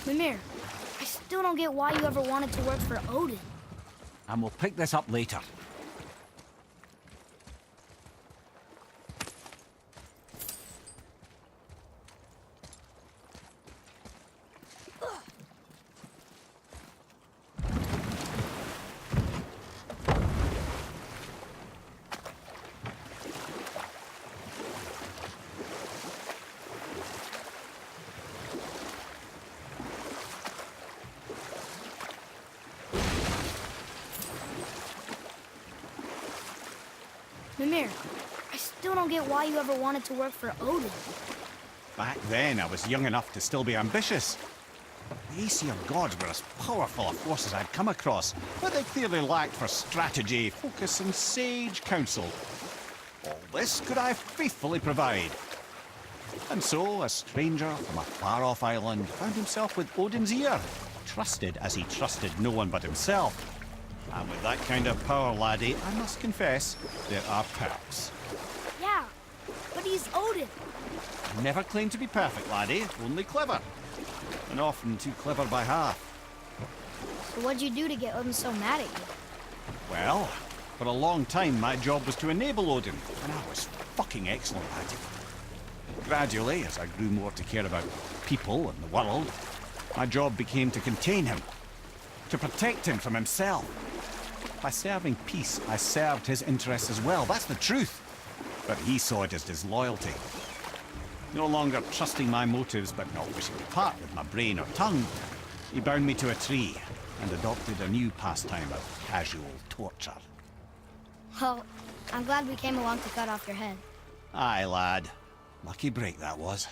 Mimir, I still don't get why you ever wanted to work for Odin. And we'll pick this up later. Mimir, I still don't get why you ever wanted to work for Odin. Back then, I was young enough to still be ambitious. The Aesir gods were as powerful a force as I'd come across, but they clearly lacked for strategy, focus, and sage counsel. All this could I faithfully provide. And so, a stranger from a far-off island found himself with Odin's ear, trusted as he trusted no one but himself. And with that kind of power, laddie, I must confess, there are perks. Yeah, but he's Odin. I never claimed to be perfect, laddie, only clever. And often too clever by half. So what'd you do to get Odin so mad at you? Well, for a long time my job was to enable Odin, and I was fucking excellent at it. Gradually, as I grew more to care about people and the world, my job became to contain him, to protect him from himself. By serving peace, I served his interests as well, that's the truth. But he saw it as disloyalty. No longer trusting my motives, but not wishing to part with my brain or tongue, he bound me to a tree and adopted a new pastime of casual torture. Well, I'm glad we came along to cut off your head. Aye, lad. Lucky break that was.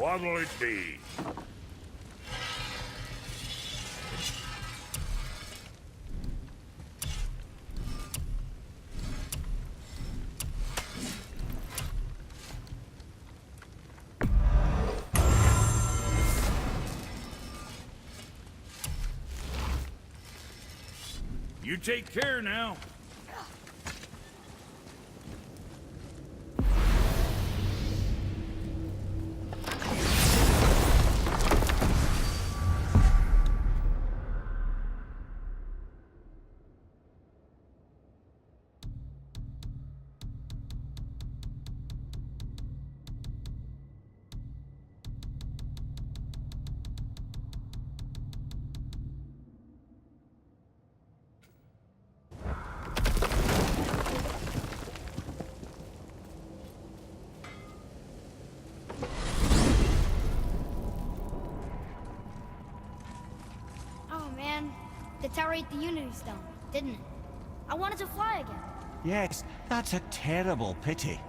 What'll it be? You take care now. Oh man, the tower ate the Unity Stone, didn't it? I wanted to fly again. Yes, that's a terrible pity.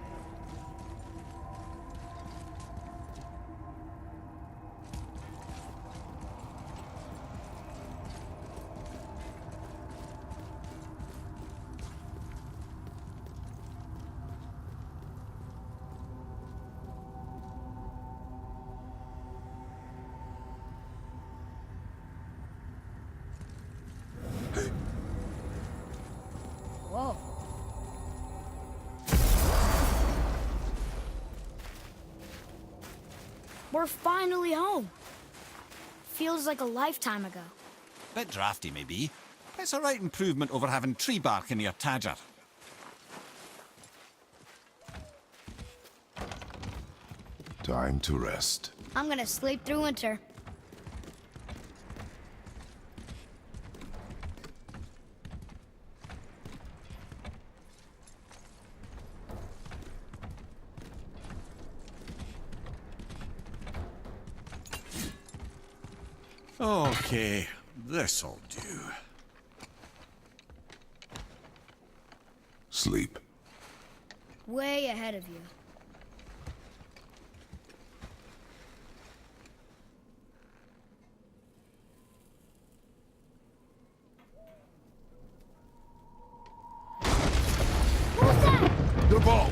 Whoa. We're finally home. Feels like a lifetime ago. Bit drafty, maybe. It's a right improvement over having tree bark in your Tadger. Time to rest. I'm gonna sleep through winter. Okay, this'll do. Sleep. Way ahead of you. What was that? The ball!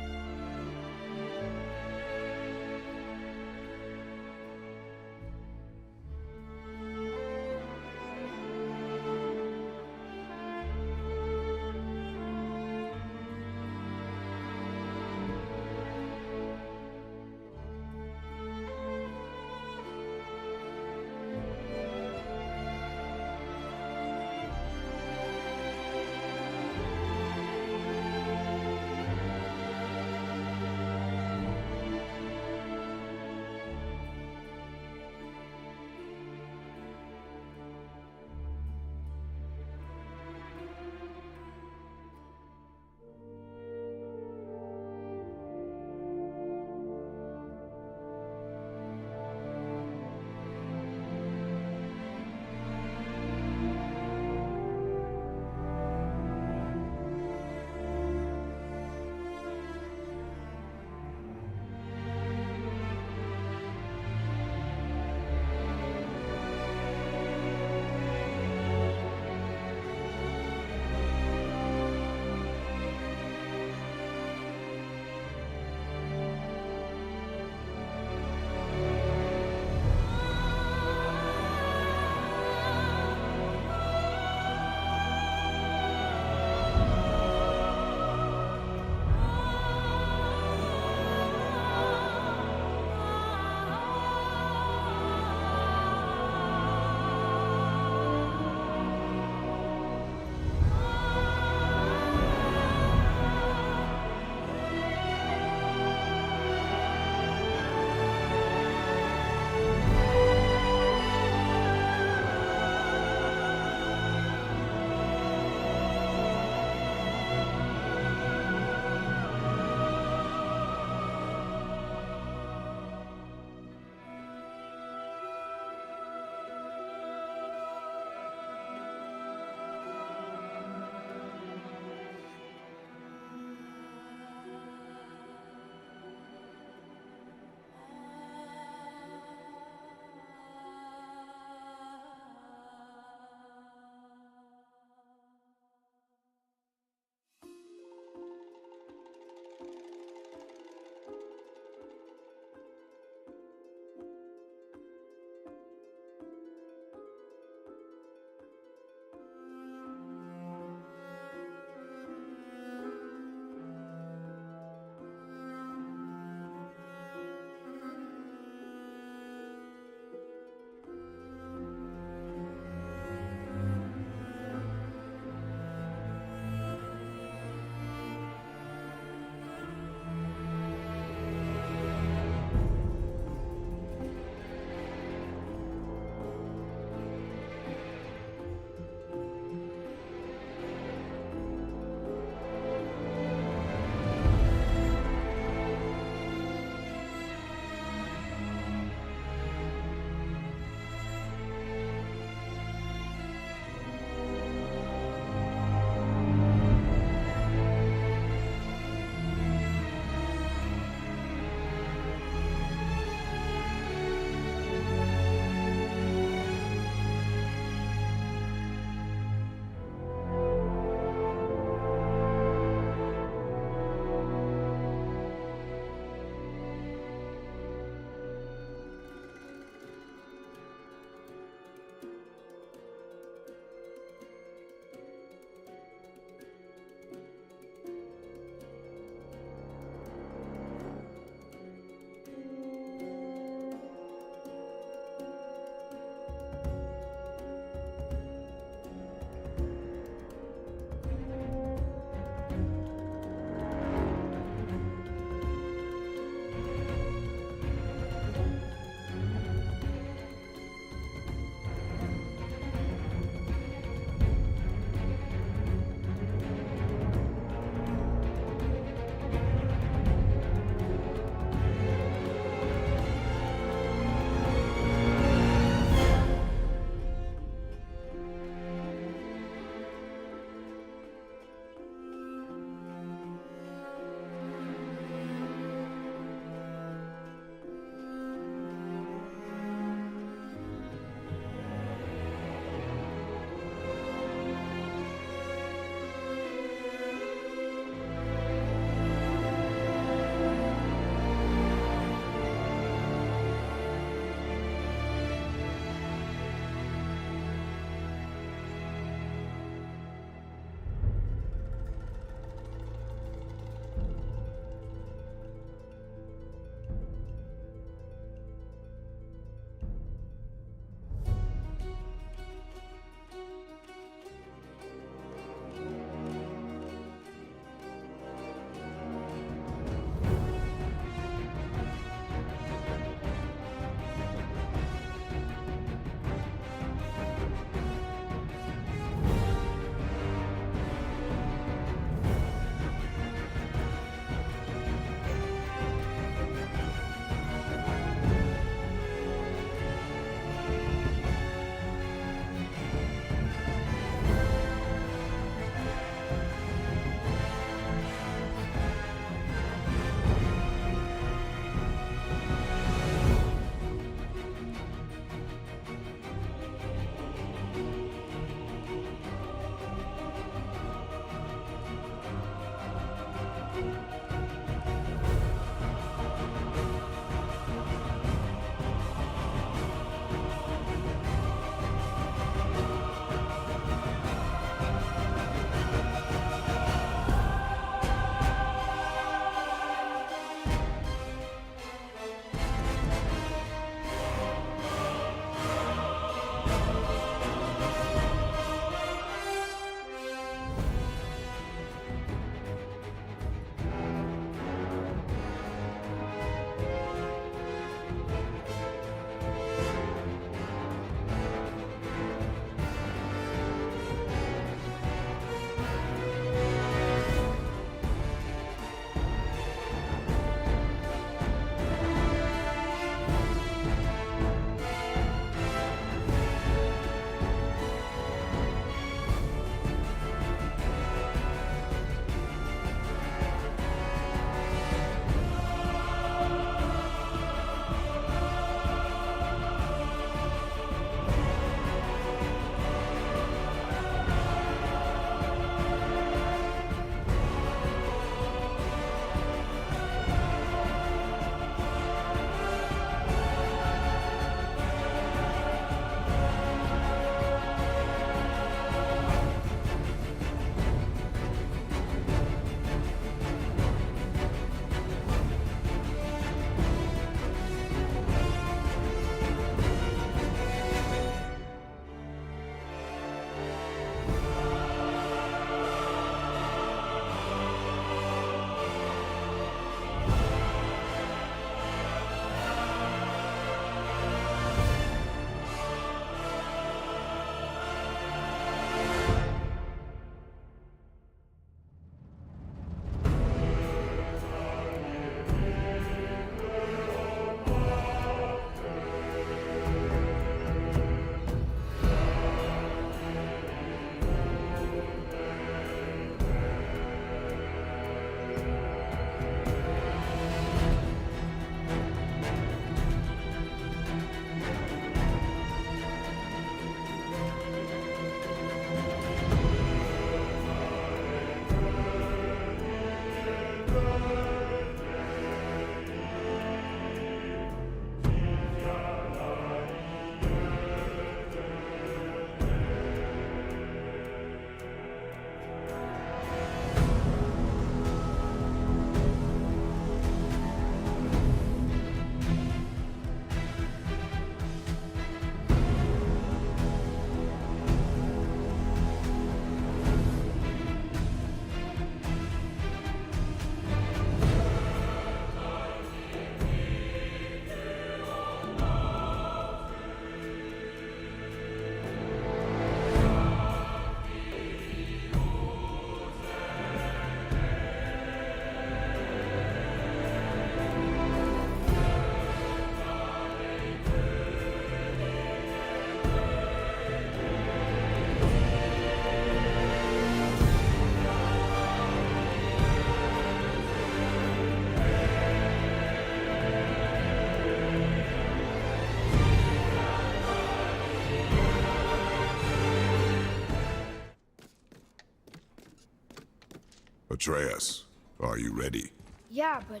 Atreus, are you ready? Yeah, but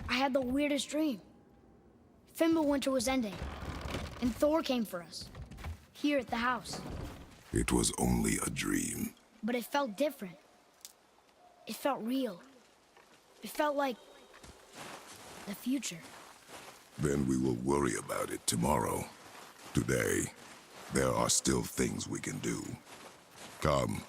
I had the weirdest dream. Fimbulwinter was ending, and Thor came for us, here at the house. It was only a dream. But it felt different. It felt real. It felt like the future. Then we will worry about it tomorrow. Today, there are still things we can do. Come.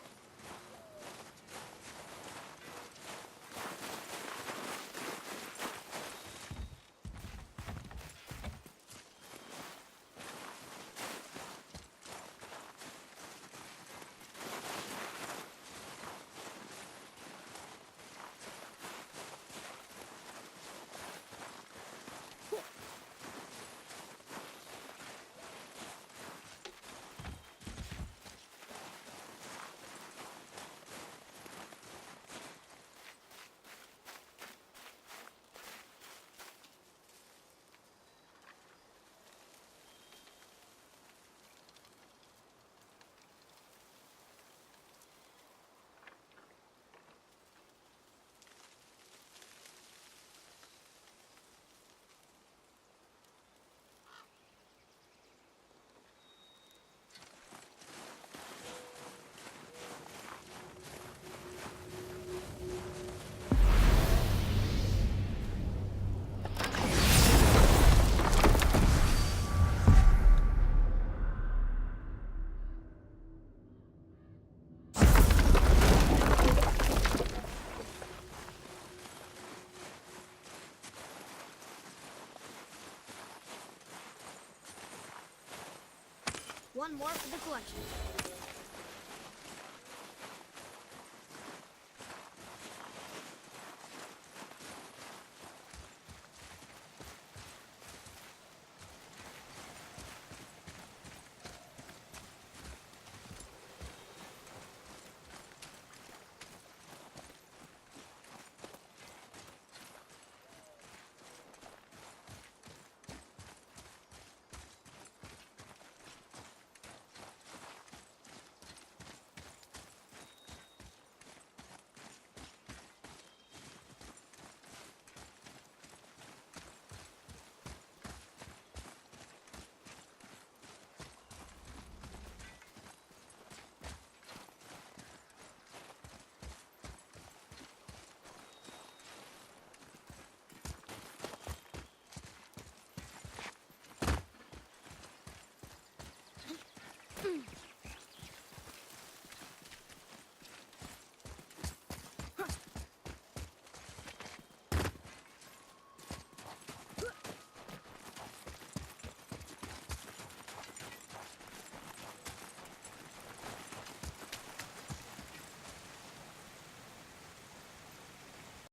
One more for the collection.